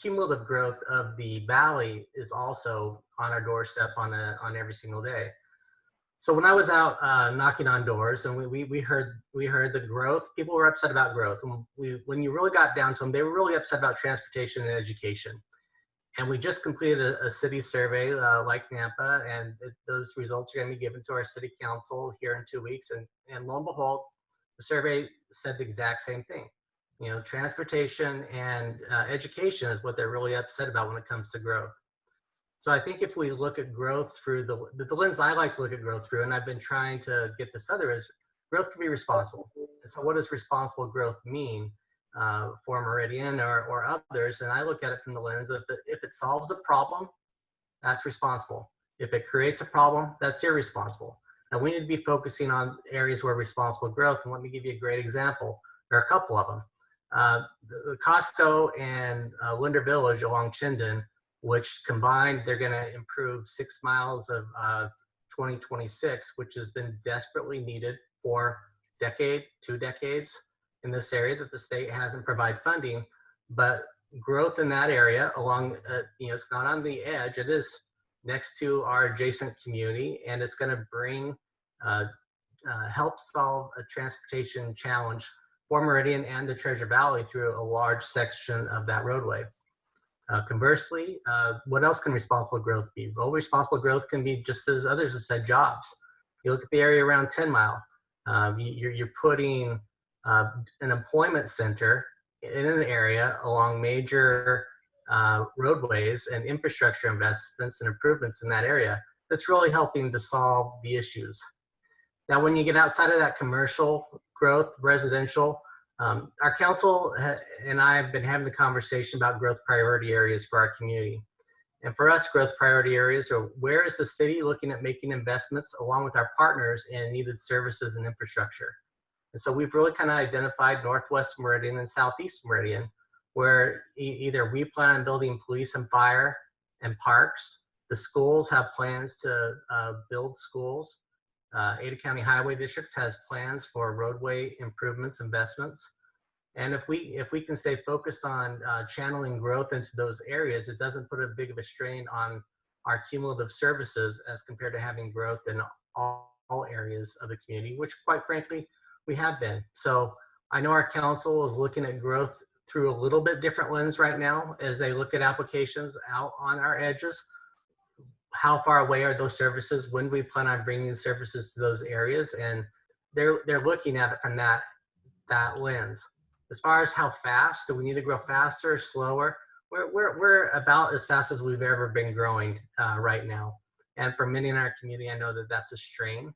Speaker 4: cumulative growth of the valley is also on our doorstep on every single day. So when I was out knocking on doors, and we heard the growth, people were upset about growth. And when you really got down to them, they were really upset about transportation and education. And we just completed a city survey like Nampa, and those results are going to be given to our city council here in 2 weeks. And lo and behold, the survey said the exact same thing. You know, transportation and education is what they're really upset about when it comes to growth. So I think if we look at growth through the lens I like to look at growth through, and I've been trying to get this other, is growth can be responsible. And so what does responsible growth mean? For Meridian or others, and I look at it from the lens of if it solves a problem, that's responsible. If it creates a problem, that's irresponsible. And we need to be focusing on areas where responsible growth, and let me give you a great example. There are a couple of them. The Costco and Linder Village along Chinden, which combined, they're gonna improve 6 miles of 2026, which has been desperately needed for decade, 2 decades. In this area that the state hasn't provided funding, but growth in that area along, you know, it's not on the edge, it is next to our adjacent community, and it's going to bring, help solve a transportation challenge for Meridian and the Treasure Valley through a large section of that roadway. Conversely, what else can responsible growth be? Well, responsible growth can be, just as others have said, jobs. You look at the area around 10 Mile, you're putting an employment center in an area along major roadways and infrastructure investments and improvements in that area that's really helping to solve the issues. Now, when you get outside of that commercial growth, residential, our council and I have been having the conversation about growth priority areas for our community. And for us, growth priority areas are where is the city looking at making investments along with our partners in needed services and infrastructure. And so we've really kind of identified Northwest Meridian and Southeast Meridian, where either we plan on building police and fire and parks. The schools have plans to build schools. Ada County Highway Districts has plans for roadway improvements, investments. And if we can stay focused on channeling growth into those areas, it doesn't put a big of a strain on our cumulative services as compared to having growth in all areas of the community, which quite frankly, we have been. So I know our council is looking at growth through a little bit different lens right now as they look at applications out on our edges. How far away are those services? When do we plan on bringing services to those areas? And they're looking at it from that lens. As far as how fast, do we need to grow faster or slower? We're about as fast as we've ever been growing right now. And for many in our community, I know that that's a strain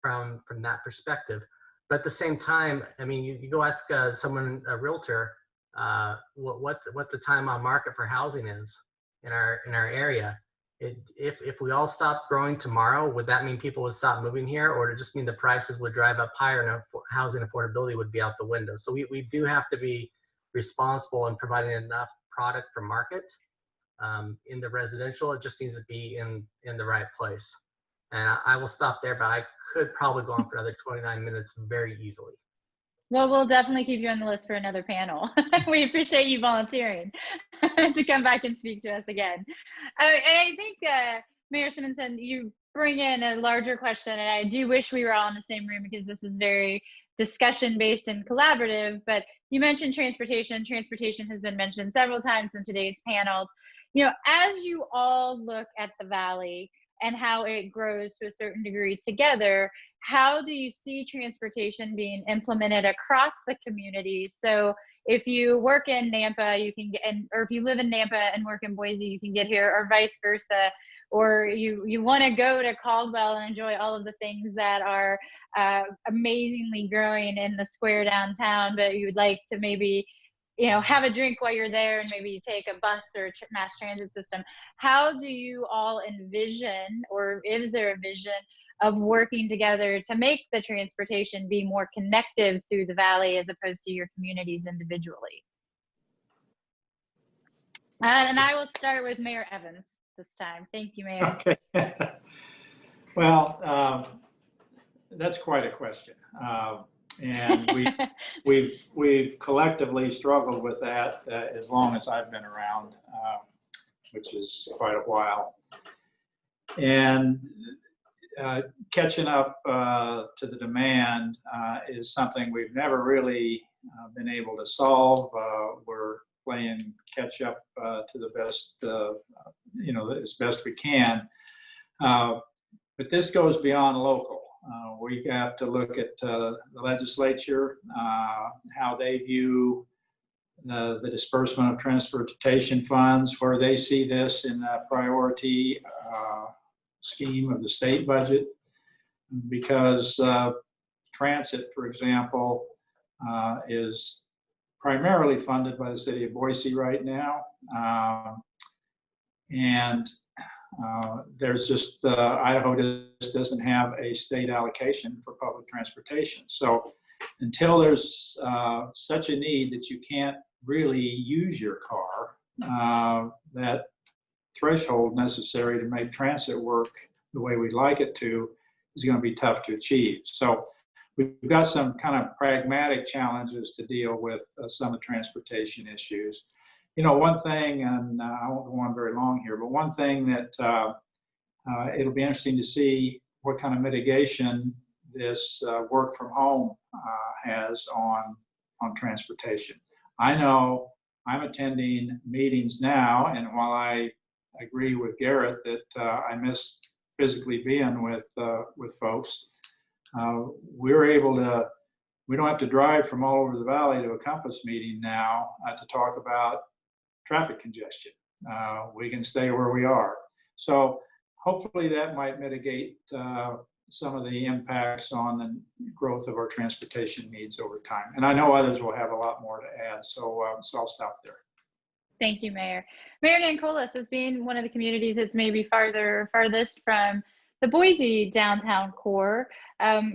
Speaker 4: from that perspective. But at the same time, I mean, you go ask someone, a realtor, what the time on market for housing is in our area. If we all stop growing tomorrow, would that mean people would stop moving here, or did it just mean the prices would drive up higher and housing affordability would be out the window? So we do have to be responsible in providing enough product for market in the residential. It just needs to be in the right place. And I will stop there, but I could probably go on for another 29 minutes very easily.
Speaker 2: Well, we'll definitely keep you on the list for another panel. We appreciate you volunteering to come back and speak to us again. I think, Mayor Simison, you bring in a larger question, and I do wish we were all in the same room because this is very discussion-based and collaborative, but you mentioned transportation. Transportation has been mentioned several times in today's panels. You know, as you all look at the Valley and how it grows to a certain degree together, how do you see transportation being implemented across the community? So if you work in Nampa, you can get, or if you live in Nampa and work in Boise, you can get here, or vice versa. Or you want to go to Caldwell and enjoy all of the things that are amazingly growing in the square downtown, but you would like to maybe, you know, have a drink while you're there and maybe take a bus or mass transit system. How do you all envision, or is there a vision of working together to make the transportation be more connective through the Valley as opposed to your communities individually? And I will start with Mayor Evans this time. Thank you, Mayor.
Speaker 6: Okay. Well, that's quite a question. And we've collectively struggled with that as long as I've been around, which is quite a while. And catching up to the demand is something we've never really been able to solve. We're playing catch up to the best, as best we can. But this goes beyond local. We have to look at the legislature, how they view the disbursement of transportation funds, where they see this in a priority scheme of the state budget. Because transit, for example, is primarily funded by the city of Boise right now. There's just, Idaho just doesn't have a state allocation for public transportation. So until there's such a need that you can't really use your car, that threshold necessary to make transit work the way we'd like it to is going to be tough to achieve. So we've got some kind of pragmatic challenges to deal with some of the transportation issues. You know, one thing, and I won't go on very long here, but one thing that it'll be interesting to see what kind of mitigation this work from home has on transportation. I know I'm attending meetings now, and while I agree with Garrett that I miss physically being with folks, we're able to We don't have to drive from all over the valley to a Compass meeting now to talk about traffic congestion. We can stay where we are. So hopefully that might mitigate some of the impacts on the growth of our transportation needs over time. And I know others will have a lot more to add, so I'll stop there.
Speaker 2: Thank you, Mayor. Mayor Nancolas, as being one of the communities that's maybe farthest from the Boise downtown core,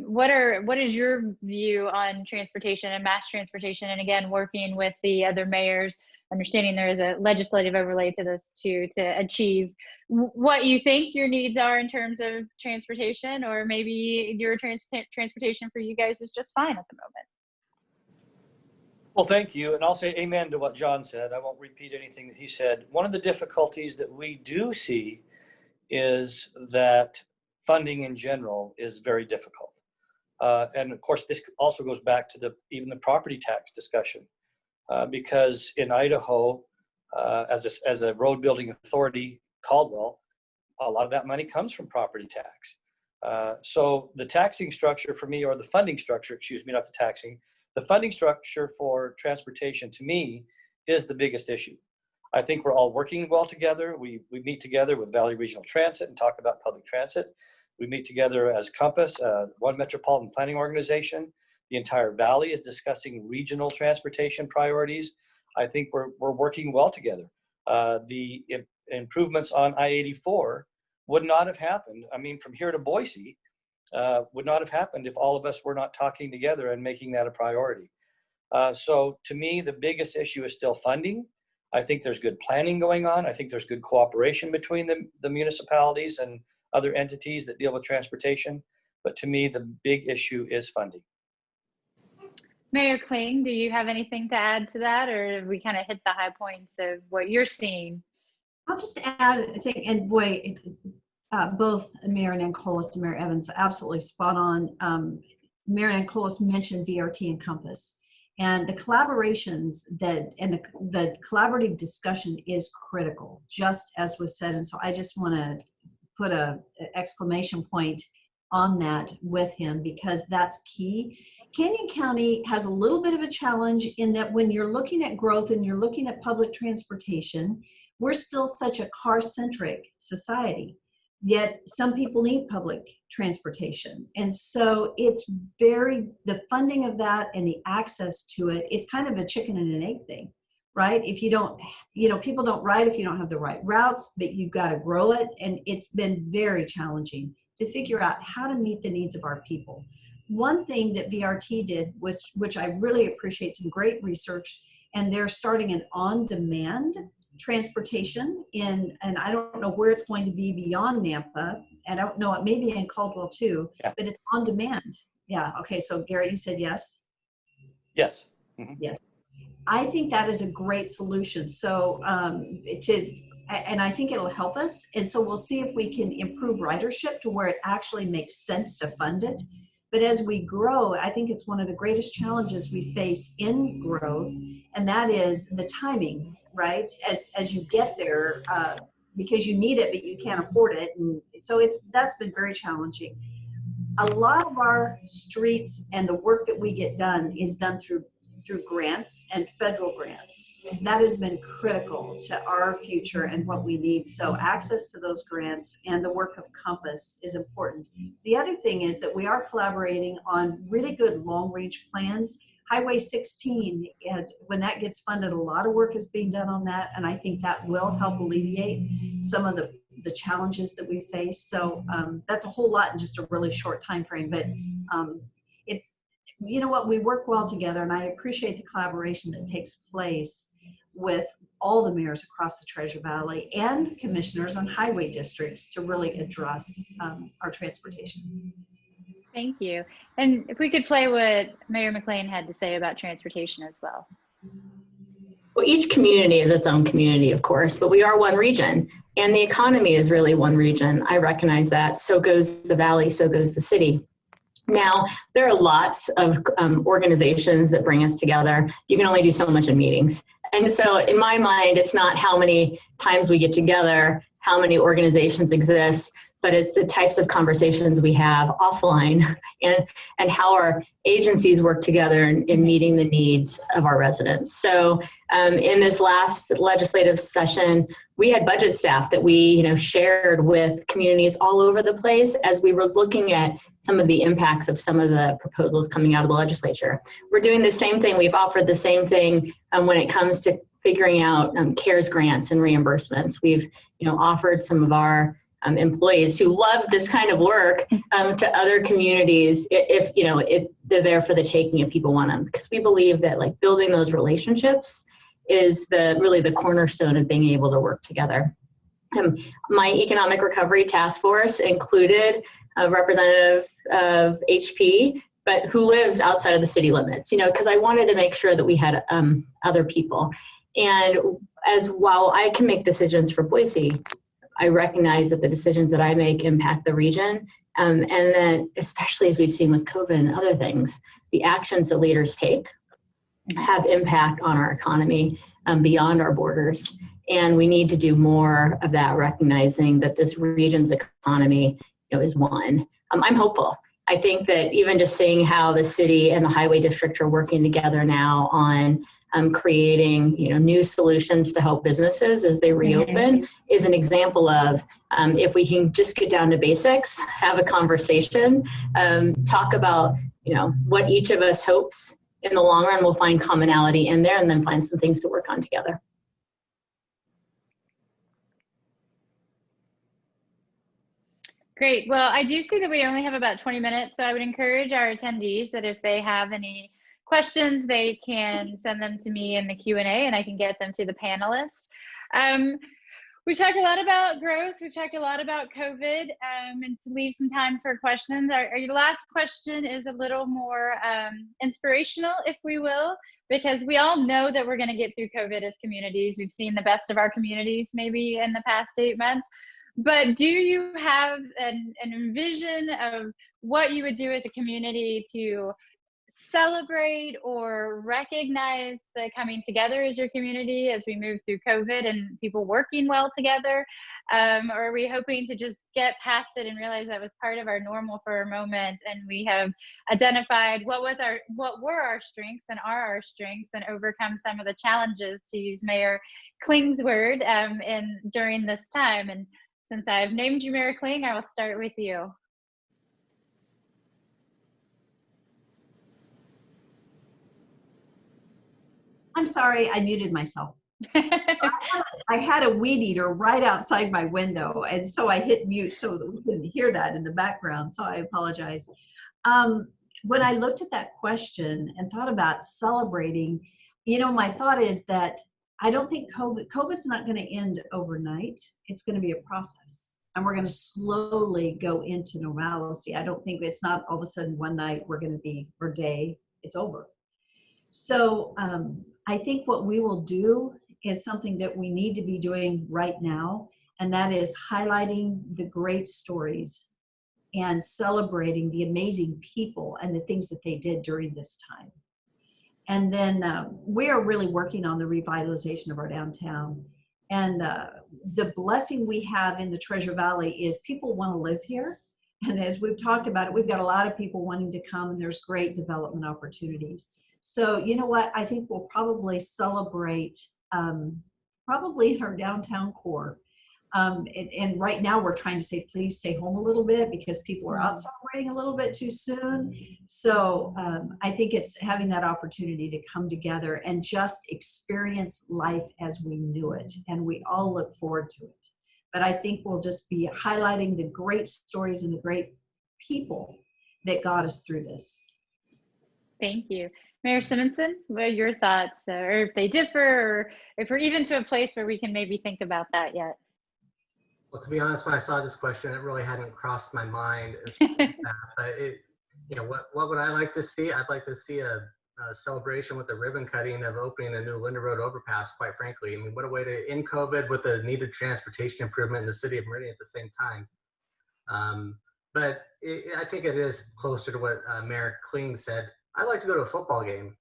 Speaker 2: what is your view on transportation and mass transportation? And again, working with the other mayors, understanding there is a legislative overlay to this to achieve what you think your needs are in terms of transportation, or maybe your transportation for you guys is just fine at the moment.
Speaker 7: Well, thank you. And I'll say amen to what John said. I won't repeat anything that he said. One of the difficulties that we do see is that funding in general is very difficult. And of course, this also goes back to even the property tax discussion. Because in Idaho, as a road building authority, Caldwell, a lot of that money comes from property tax. So the taxing structure for me, or the funding structure, excuse me, not the taxing, the funding structure for transportation to me is the biggest issue. I think we're all working well together. We meet together with Valley Regional Transit and talk about public transit. We meet together as Compass, one metropolitan planning organization. The entire valley is discussing regional transportation priorities. I think we're working well together. The improvements on I-84 would not have happened. I mean, from here to Boise would not have happened if all of us were not talking together and making that a priority. So to me, the biggest issue is still funding. I think there's good planning going on. I think there's good cooperation between the municipalities and other entities that deal with transportation. But to me, the big issue is funding.
Speaker 2: Mayor Kling, do you have anything to add to that, or have we kind of hit the high points of what you're seeing?
Speaker 5: I'll just add, I think, and boy, both Mayor Nancolas and Mayor Evans absolutely spot on. Mayor Nancolas mentioned VRT and Compass, and the collaborations and the collaborative discussion is critical, just as was said. And so I just want to put an exclamation point on that with him, because that's key. Canyon County has a little bit of a challenge in that when you're looking at growth and you're looking at public transportation, we're still such a car-centric society. Yet some people need public transportation. And so it's the funding of that and the access to it, it's kind of a chicken and an egg thing, right? If you don't, people don't ride if you don't have the right routes, but you've got to grow it. And it's been very challenging to figure out how to meet the needs of our people. One thing that VRT did was, which I really appreciate, some great research, and they're starting an on-demand transportation and I don't know where it's going to be beyond Nampa. I don't know, it may be in Caldwell too, yeah. But it's on demand. Yeah, okay, so Garrett, you said yes?
Speaker 7: Yes. Mm-hmm.
Speaker 5: Yes. I think that is a great solution. So and I think it'll help us. And so we'll see if we can improve ridership to where it actually makes sense to fund it. But as we grow, I think it's one of the greatest challenges we face in growth, and that is the timing, right? As you get there, because you need it, but you can't afford it. And so that's been very challenging. A lot of our streets and the work that we get done is done through grants and federal grants. That has been critical to our future and what we need. So access to those grants and the work of Compass is important. The other thing is that we are collaborating on really good long-range plans. Highway 16, and when that gets funded, a lot of work is being done on that, and I think that will help alleviate some of the challenges that we face. So that's a whole lot in just a really short time frame, but it's, you know what, we work well together, and I appreciate the collaboration that takes place with all the mayors across the Treasure Valley and commissioners on highway districts to really address our transportation.
Speaker 2: Thank you. And if we could play what Mayor McLean had to say about transportation as well.
Speaker 3: Well, each community is its own community, of course, but we are one region, and the economy is really one region. I recognize that. So goes the valley, so goes the city. Now, there are lots of organizations that bring us together. You can only do so much in meetings. And so in my mind, it's not how many times we get together, how many organizations exist, but it's the types of conversations we have offline and how our agencies work together in meeting the needs of our residents. So in this last legislative session, we had budget staff that we shared with communities all over the place as we were looking at some of the impacts of some of the proposals coming out of the legislature. We're doing the same thing. We've offered the same thing when it comes to figuring out CARES grants and reimbursements. We've offered some of our employees who love this kind of work to other communities if they're there for the taking if people want them, because we believe that like building those relationships is really the cornerstone of being able to work together. My economic recovery task force included a representative of HP, but who lives outside of the city limits, because I wanted to make sure that we had other people. And while I can make decisions for Boise, I recognize that the decisions that I make impact the region. And then especially as we've seen with COVID and other things, the actions that leaders take have impact on our economy beyond our borders. And we need to do more of that, recognizing that this region's economy is one. I'm hopeful. I think that even just seeing how the city and the highway district are working together now on creating new solutions to help businesses as they reopen is an example of if we can just get down to basics, have a conversation, talk about what each of us hopes in the long run we'll find commonality in there, and then find some things to work on together.
Speaker 2: Great. Well, I do see that we only have about 20 minutes, so I would encourage our attendees that if they have any questions, they can send them to me in the Q&A and I can get them to the panelists. We talked a lot about growth. We've talked a lot about COVID, and to leave some time for questions. Our last question is a little more inspirational, if we will, because we all know that we're going to get through COVID as communities. We've seen the best of our communities maybe in the past 8 months. But do you have an envision of what you would do as a community to celebrate or recognize the coming together as your community as we move through COVID and people working well together? Or are we hoping to just get past it and realize that was part of our normal for a moment, and we have identified what were our strengths and are our strengths, and overcome some of the challenges, to use Mayor Kling's word, during this time? And since I've named you Mayor Kling, I will start with you.
Speaker 5: I'm sorry, I muted myself. I had a weed eater right outside my window, and so I hit mute so that we couldn't hear that in the background, so I apologize. When I looked at that question and thought about celebrating, my thought is that I don't think COVID's not going to end overnight. It's going to be a process, and we're going to slowly go into normalcy. I don't think it's not all of a sudden one night or day, it's over. So I think what we will do is something that we need to be doing right now, and that is highlighting the great stories and celebrating the amazing people and the things that they did during this time. And then we are really working on the revitalization of our downtown. And the blessing we have in the Treasure Valley is people want to live here. And as we've talked about it, we've got a lot of people wanting to come, and there's great development opportunities. So you know what, I think we'll probably celebrate probably in our downtown core. And right now we're trying to say, please stay home a little bit, because people are out celebrating a little bit too soon. So I think it's having that opportunity to come together and just experience life as we knew it. And we all look forward to it. But I think we'll just be highlighting the great stories and the great people that got us through this.
Speaker 2: Thank you. Mayor Simison, what are your thoughts, or if they differ, or if we're even to a place where we can maybe think about that yet?
Speaker 4: Well, to be honest, when I saw this question, it really hadn't crossed my mind. But what would I like to see? I'd like to see a celebration with the ribbon cutting of opening a new Linda Road overpass, quite frankly. I mean, what a way to end COVID with a needed transportation improvement in the city of Meridian at the same time. But I think it is closer to what Mayor Kling said. I'd like to go to a football game.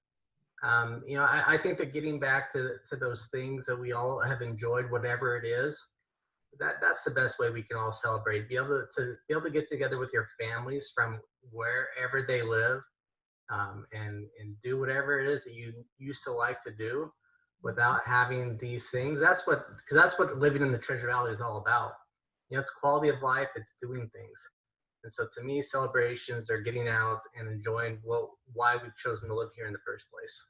Speaker 4: I think that getting back to those things that we all have enjoyed, whatever it is, that's the best way we can all celebrate. Be able to get together with your families from wherever they live, and do whatever it is that you used to like to do without having these things. Because that's what living in the Treasure Valley is all about. It's quality of life. It's doing things. And so to me, celebrations are getting out and enjoying why we've chosen to live here in the first place.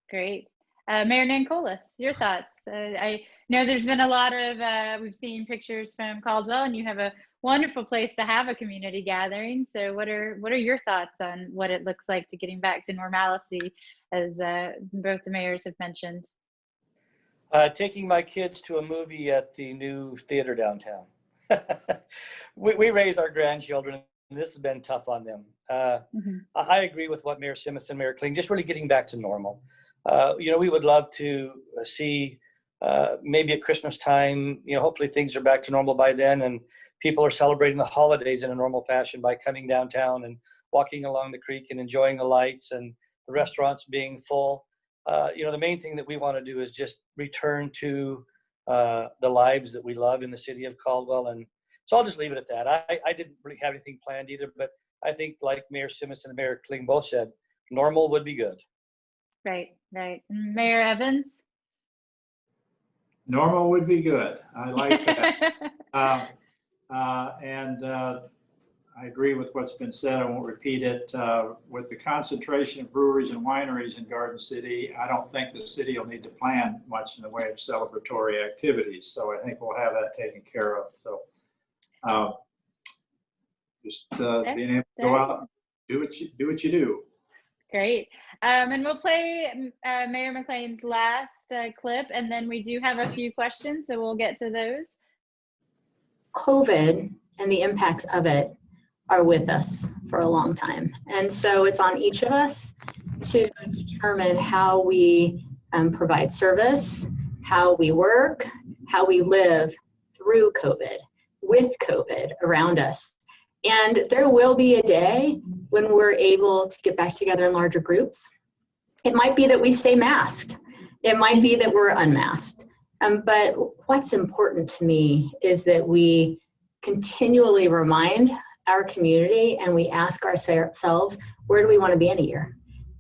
Speaker 2: Great. Mayor Nancolas, your thoughts? I know there's been a lot of, we've seen pictures from Caldwell, and you have a wonderful place to have a community gathering. So what are your thoughts on what it looks like to getting back to normalcy, as both the mayors have mentioned?
Speaker 7: Taking my kids to a movie at the new theater downtown. we raise our grandchildren, and this has been tough on them. I agree with what Mayor Simison, Mayor Kling, just really getting back to normal. We would love to see maybe at Christmas time, hopefully things are back to normal by then, and people are celebrating the holidays in a normal fashion by coming downtown and walking along the creek and enjoying the lights and the restaurants being full. The main thing that we want to do is just return to the lives that we love in the city of Caldwell. And so I'll just leave it at that. I didn't really have anything planned either, but I think like Mayor Simison and Mayor Kling both said, normal would be good.
Speaker 2: Right. Mayor Evans?
Speaker 6: Normal would be good. I like that. I agree with what's been said. I won't repeat it. With the concentration of breweries and wineries in Garden City, I don't think the city will need to plan much in the way of celebratory activities. So I think we'll have that taken care of. So being able to go out, do what you do.
Speaker 2: Great. And we'll play Mayor McLean's last clip, and then we do have a few questions, so we'll get to those.
Speaker 3: COVID and the impacts of it are with us for a long time. And so it's on each of us to determine how we provide service, how we work, how we live through COVID, with COVID around us. And there will be a day when we're able to get back together in larger groups. It might be that we stay masked. It might be that we're unmasked. But what's important to me is that we continually remind our community and we ask ourselves, where do we want to be in a year?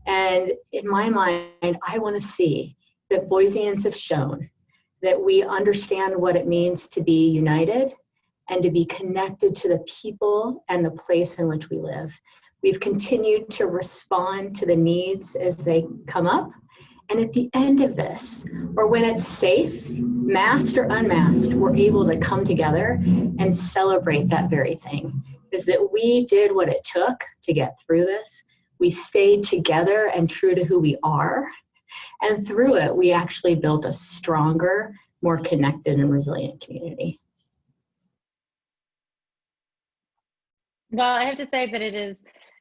Speaker 3: And in my mind, I want to see that Boiseans have shown that we understand what it means to be united and to be connected to the people and the place in which we live. We've continued to respond to the needs as they come up. And at the end of this, or when it's safe, masked or unmasked, we're able to come together and celebrate that very thing. Is that we did what it took to get through this. We stayed together and true to who we are. And through it, we actually built a stronger, more connected and resilient community.
Speaker 2: Well, I have to say that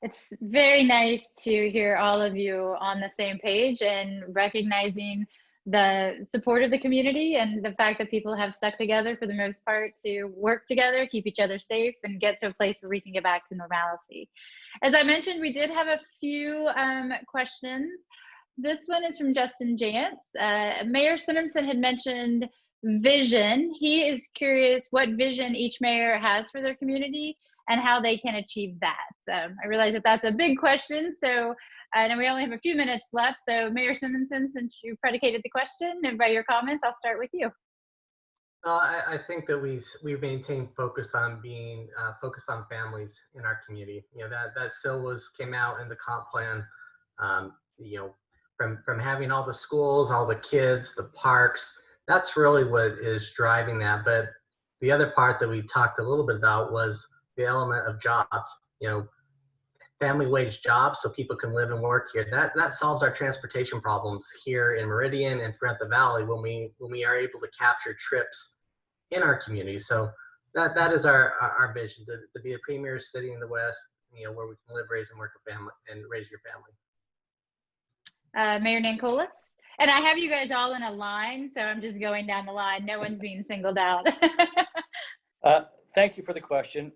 Speaker 2: it's very nice to hear all of you on the same page and recognizing the support of the community and the fact that people have stuck together for the most part to work together, keep each other safe, and get to a place where we can get back to normalcy. As I mentioned, we did have a few questions. This one is from Justin Jantz. Mayor Simison had mentioned vision. He is curious what vision each mayor has for their community and how they can achieve that. I realize that that's a big question, so I know we only have a few minutes left. So Mayor Simison, since you predicated the question and by your comments, I'll start with you.
Speaker 4: I think that we maintain focus on being focused on families in our community. That still came out in the comp plan. From having all the schools, all the kids, the parks. That's really what is driving that. But the other part that we talked a little bit about was the element of jobs. Family wage jobs, so people can live and work here. That solves our transportation problems here in Meridian and throughout the valley when we are able to capture trips in our community. So that is our vision, to be a premier city in the West, where we can live, raise, and work a family and raise your family.
Speaker 2: Mayor Nancolas, and I have you guys all in a line, so I'm just going down the line. No one's being singled out.
Speaker 7: Thank you for the question.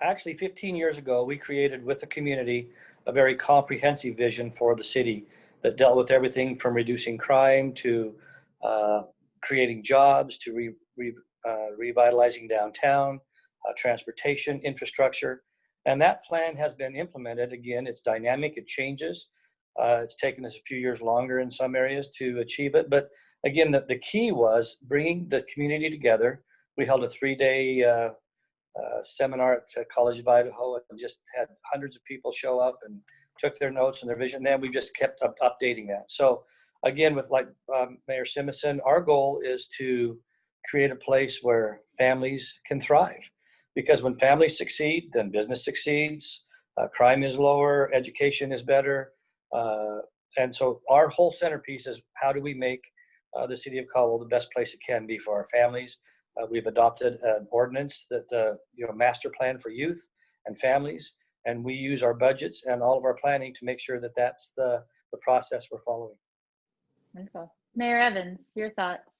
Speaker 7: Actually, 15 years ago, we created with the community a very comprehensive vision for the city that dealt with everything from reducing crime to creating jobs to revitalizing downtown, transportation, infrastructure. And that plan has been implemented. Again, it's dynamic, it changes. It's taken us a few years longer in some areas to achieve it. But again, the key was bringing the community together. We held a 3-day seminar at College of Idaho and just had hundreds of people show up and took their notes and their vision. Then we just kept updating that. So again, with Mayor Simison, our goal is to create a place where families can thrive. Because when families succeed, then business succeeds, crime is lower, education is better. And so our whole centerpiece is how do we make the city of Caldwell the best place it can be for our families. We've adopted an ordinance that, master plan for youth and families, and we use our budgets and all of our planning to make sure that that's the process we're following.
Speaker 2: Wonderful. Mayor Evans, your thoughts?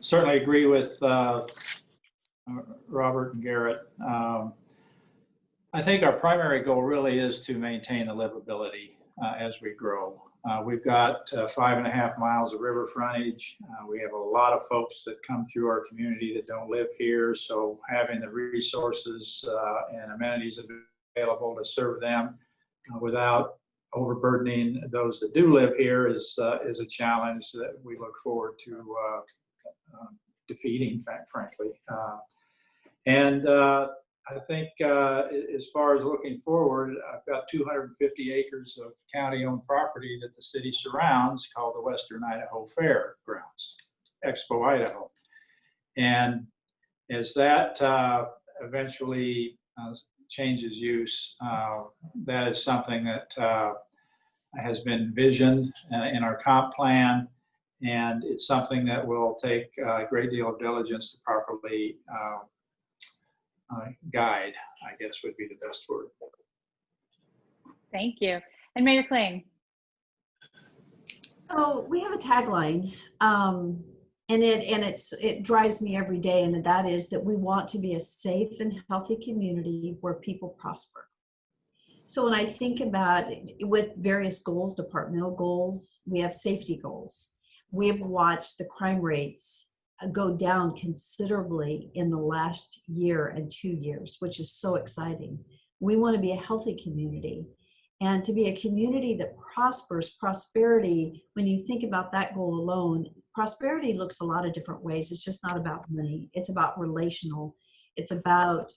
Speaker 6: Certainly agree with Robert and Garrett. I think our primary goal really is to maintain the livability as we grow. We've got 5.5 miles of river frontage. We have a lot of folks that come through our community that don't live here, so having the resources and amenities available to serve them without overburdening those that do live here is a challenge that we look forward to defeating, frankly. I think as far as looking forward, I've got 250 acres of county-owned property that the city surrounds called the Western Idaho Fairgrounds, Expo Idaho. And as that eventually changes use, that is something that has been envisioned in our comp plan, and it's something that will take a great deal of diligence to properly guide, I guess would be the best word.
Speaker 2: Thank you. And Mayor Kling.
Speaker 5: Oh, we have a tagline, and it drives me every day, and that is that we want to be a safe and healthy community where people prosper. So when I think about with various goals, departmental goals, we have safety goals. We've watched the crime rates go down considerably in the last year and 2 years, which is so exciting. We want to be a healthy community, and to be a community that prospers. Prosperity, when you think about that goal alone, prosperity looks a lot of different ways. It's just not about money. It's about relational. It's about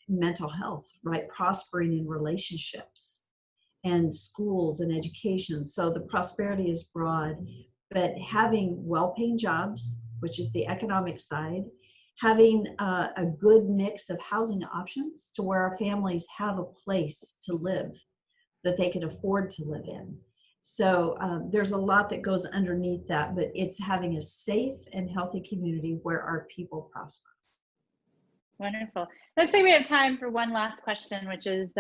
Speaker 5: mental health, right? Prospering in relationships and schools and education. So the prosperity is broad. But having well-paying jobs, which is the economic side, having a good mix of housing options to where our families have a place to live that they can afford to live in. So there's a lot that goes underneath that, but it's having a safe and healthy community where our people prosper.
Speaker 2: Wonderful. Looks like we have time for one last question, which is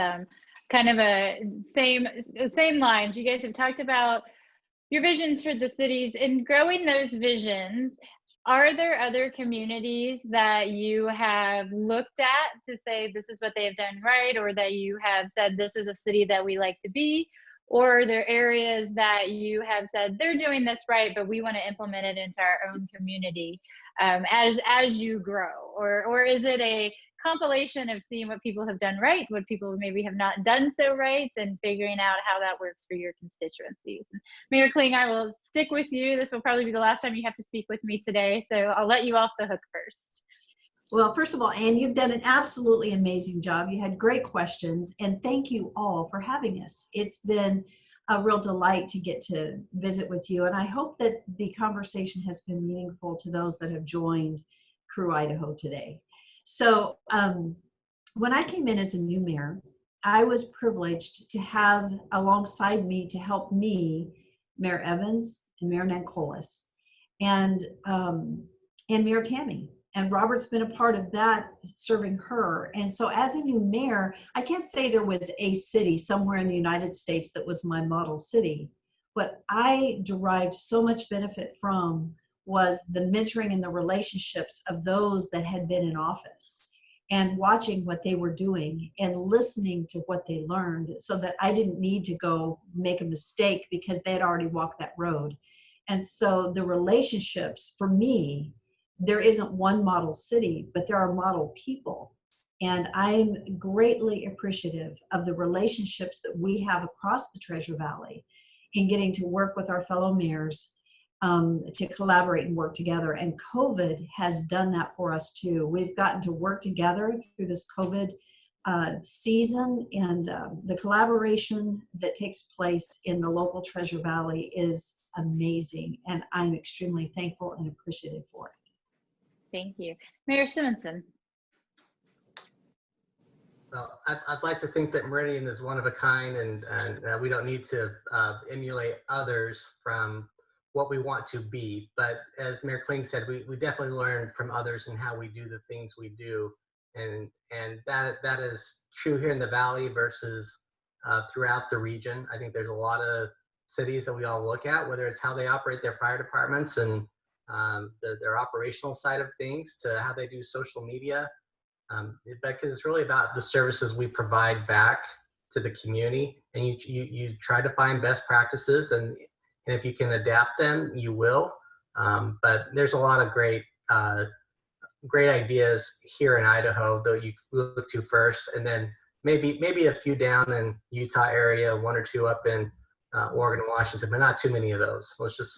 Speaker 2: kind of a same lines. You guys have talked about your visions for the cities. In growing those visions, are there other communities that you have looked at to say this is what they have done right, or that you have said this is a city that we like to be? Or are there areas that you have said they're doing this right, but we want to implement it into our own community as you grow? Or is it a compilation of seeing what people have done right, what people maybe have not done so right, and figuring out how that works for your constituencies? And Mayor Kling, I will stick with you. This will probably be the last time you have to speak with me today, so I'll let you off the hook first.
Speaker 5: Well, first of all, Anne, you've done an absolutely amazing job. You had great questions, and thank you all for having us. It's been a real delight to get to visit with you, and I hope that the conversation has been meaningful to those that have joined Crew Idaho today. So when I came in as a new mayor, I was privileged to have alongside me to help me Mayor Evans and Mayor Nancolas and Mayor Tammy. And Robert's been a part of that, serving her. And so as a new mayor, I can't say there was a city somewhere in the United States that was my model city. What I derived so much benefit from was the mentoring and the relationships of those that had been in office, and watching what they were doing and listening to what they learned, so that I didn't need to go make a mistake because they had already walked that road. And so the relationships, for me, there isn't one model city, but there are model people. And I'm greatly appreciative of the relationships that we have across the Treasure Valley in getting to work with our fellow mayors to collaborate and work together. And COVID has done that for us too. We've gotten to work together through this COVID season, and the collaboration that takes place in the local Treasure Valley is amazing. And I'm extremely thankful and appreciative for it.
Speaker 2: Thank you. Mayor Simison.
Speaker 4: Well, I'd like to think that Meridian is one of a kind, and we don't need to emulate others from what we want to be. But as Mayor Kling said, we definitely learn from others and how we do the things we do. And that is true here in the Valley versus throughout the region. I think there's a lot of cities that we all look at, whether it's how they operate their fire departments and their operational side of things to how they do social media. Because it's really about the services we provide back to the community, and you try to find best practices, and if you can adapt them, you will. But there's a lot of great ideas here in Idaho that you look to first, and then maybe a few down in Utah area, one or two up in Oregon and Washington, but not too many of those. Let's just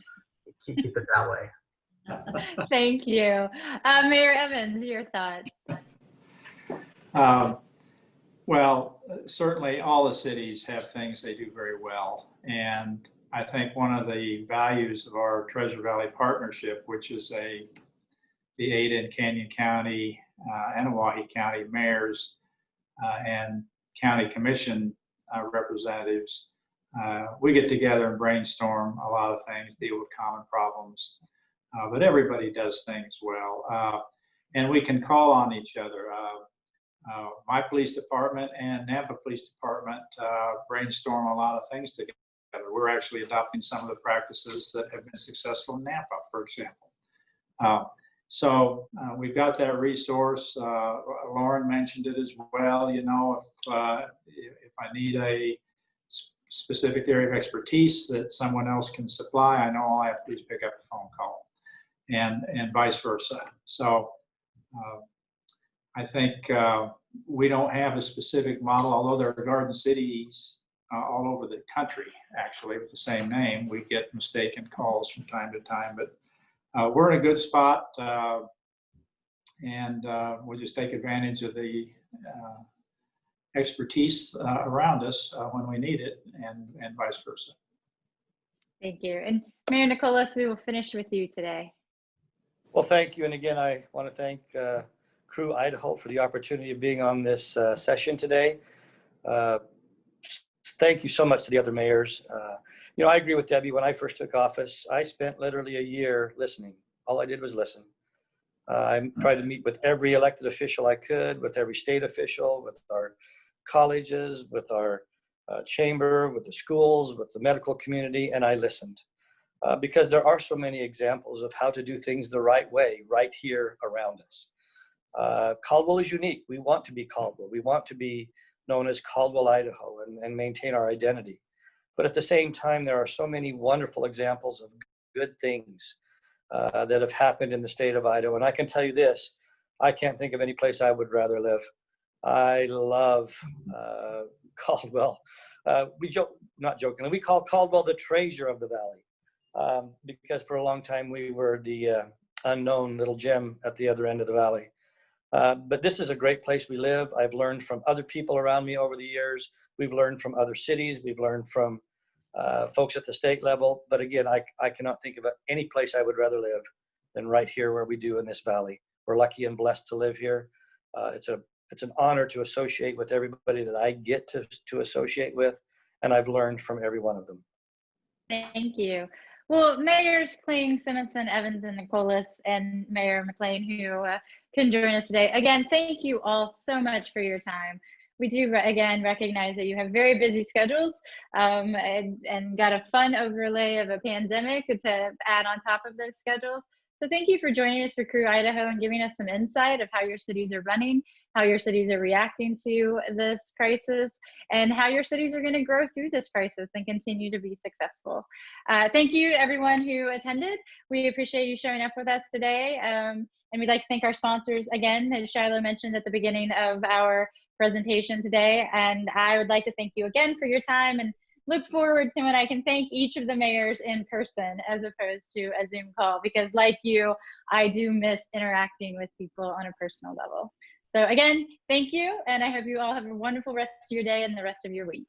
Speaker 4: keep it that way.
Speaker 2: Thank you. Mayor Evans, your thoughts?
Speaker 6: Well, certainly all the cities have things they do very well. And I think one of the values of our Treasure Valley partnership, which is the Ada and Canyon County and Oahe County mayors and county commission representatives, we get together and brainstorm a lot of things, deal with common problems, but everybody does things well. And we can call on each other. My police department and Nampa Police Department brainstorm a lot of things together. We're actually adopting some of the practices that have been successful in Nampa, for example. So we've got that resource. Lauren mentioned it as well. You know, if I need a specific area of expertise that someone else can supply, I know all I have to do is pick up a phone call, and vice versa. So I think we don't have a specific model, although there are garden cities all over the country, actually, with the same name. We get mistaken calls from time to time, but we're in a good spot, and we'll just take advantage of the expertise around us when we need it, and vice versa.
Speaker 2: Thank you. And Mayor Nancolas, we will finish with you today.
Speaker 7: Well, thank you. And again, I want to thank Crew Idaho for the opportunity of being on this session today. Thank you so much to the other mayors. You know, I agree with Debbie. When I first took office, I spent literally a year listening. All I did was listen. I tried to meet with every elected official I could, with every state official, with our colleges, with our chamber, with the schools, with the medical community, and I listened. Because there are so many examples of how to do things the right way right here around us. Caldwell is unique. We want to be Caldwell. We want to be known as Caldwell, Idaho, and maintain our identity. But at the same time, there are so many wonderful examples of good things that have happened in the state of Idaho. And I can tell you this, I can't think of any place I would rather live. I love Caldwell. We joke, not jokingly, we call Caldwell the treasure of the valley because for a long time we were the unknown little gem at the other end of the valley. But this is a great place we live. I've learned from other people around me over the years. We've learned from other cities. We've learned from folks at the state level. But again, I cannot think of any place I would rather live than right here where we do in this valley. We're lucky and blessed to live here. It's an honor to associate with everybody that I get to associate with. And I've learned from every one of them.
Speaker 2: Thank you. Well, Mayors Kling, Simison, Evans, and Nancolas, and Mayor McLean, who can join us today. Again, thank you all so much for your time. We do, again, recognize that you have very busy schedules and got a fun overlay of a pandemic to add on top of those schedules. So thank you for joining us for Crew Idaho and giving us some insight of how your cities are running, how your cities are reacting to this crisis, and how your cities are going to grow through this crisis and continue to be successful. Thank you to everyone who attended. We appreciate you showing up with us today. And we'd like to thank our sponsors again, as Shiloh mentioned at the beginning of our presentation today. And I would like to thank you again for your time and look forward to when I can thank each of the mayors in person as opposed to a Zoom call, because like you, I do miss interacting with people on a personal level. So again, thank you. And I hope you all have a wonderful rest of your day and the rest of your week.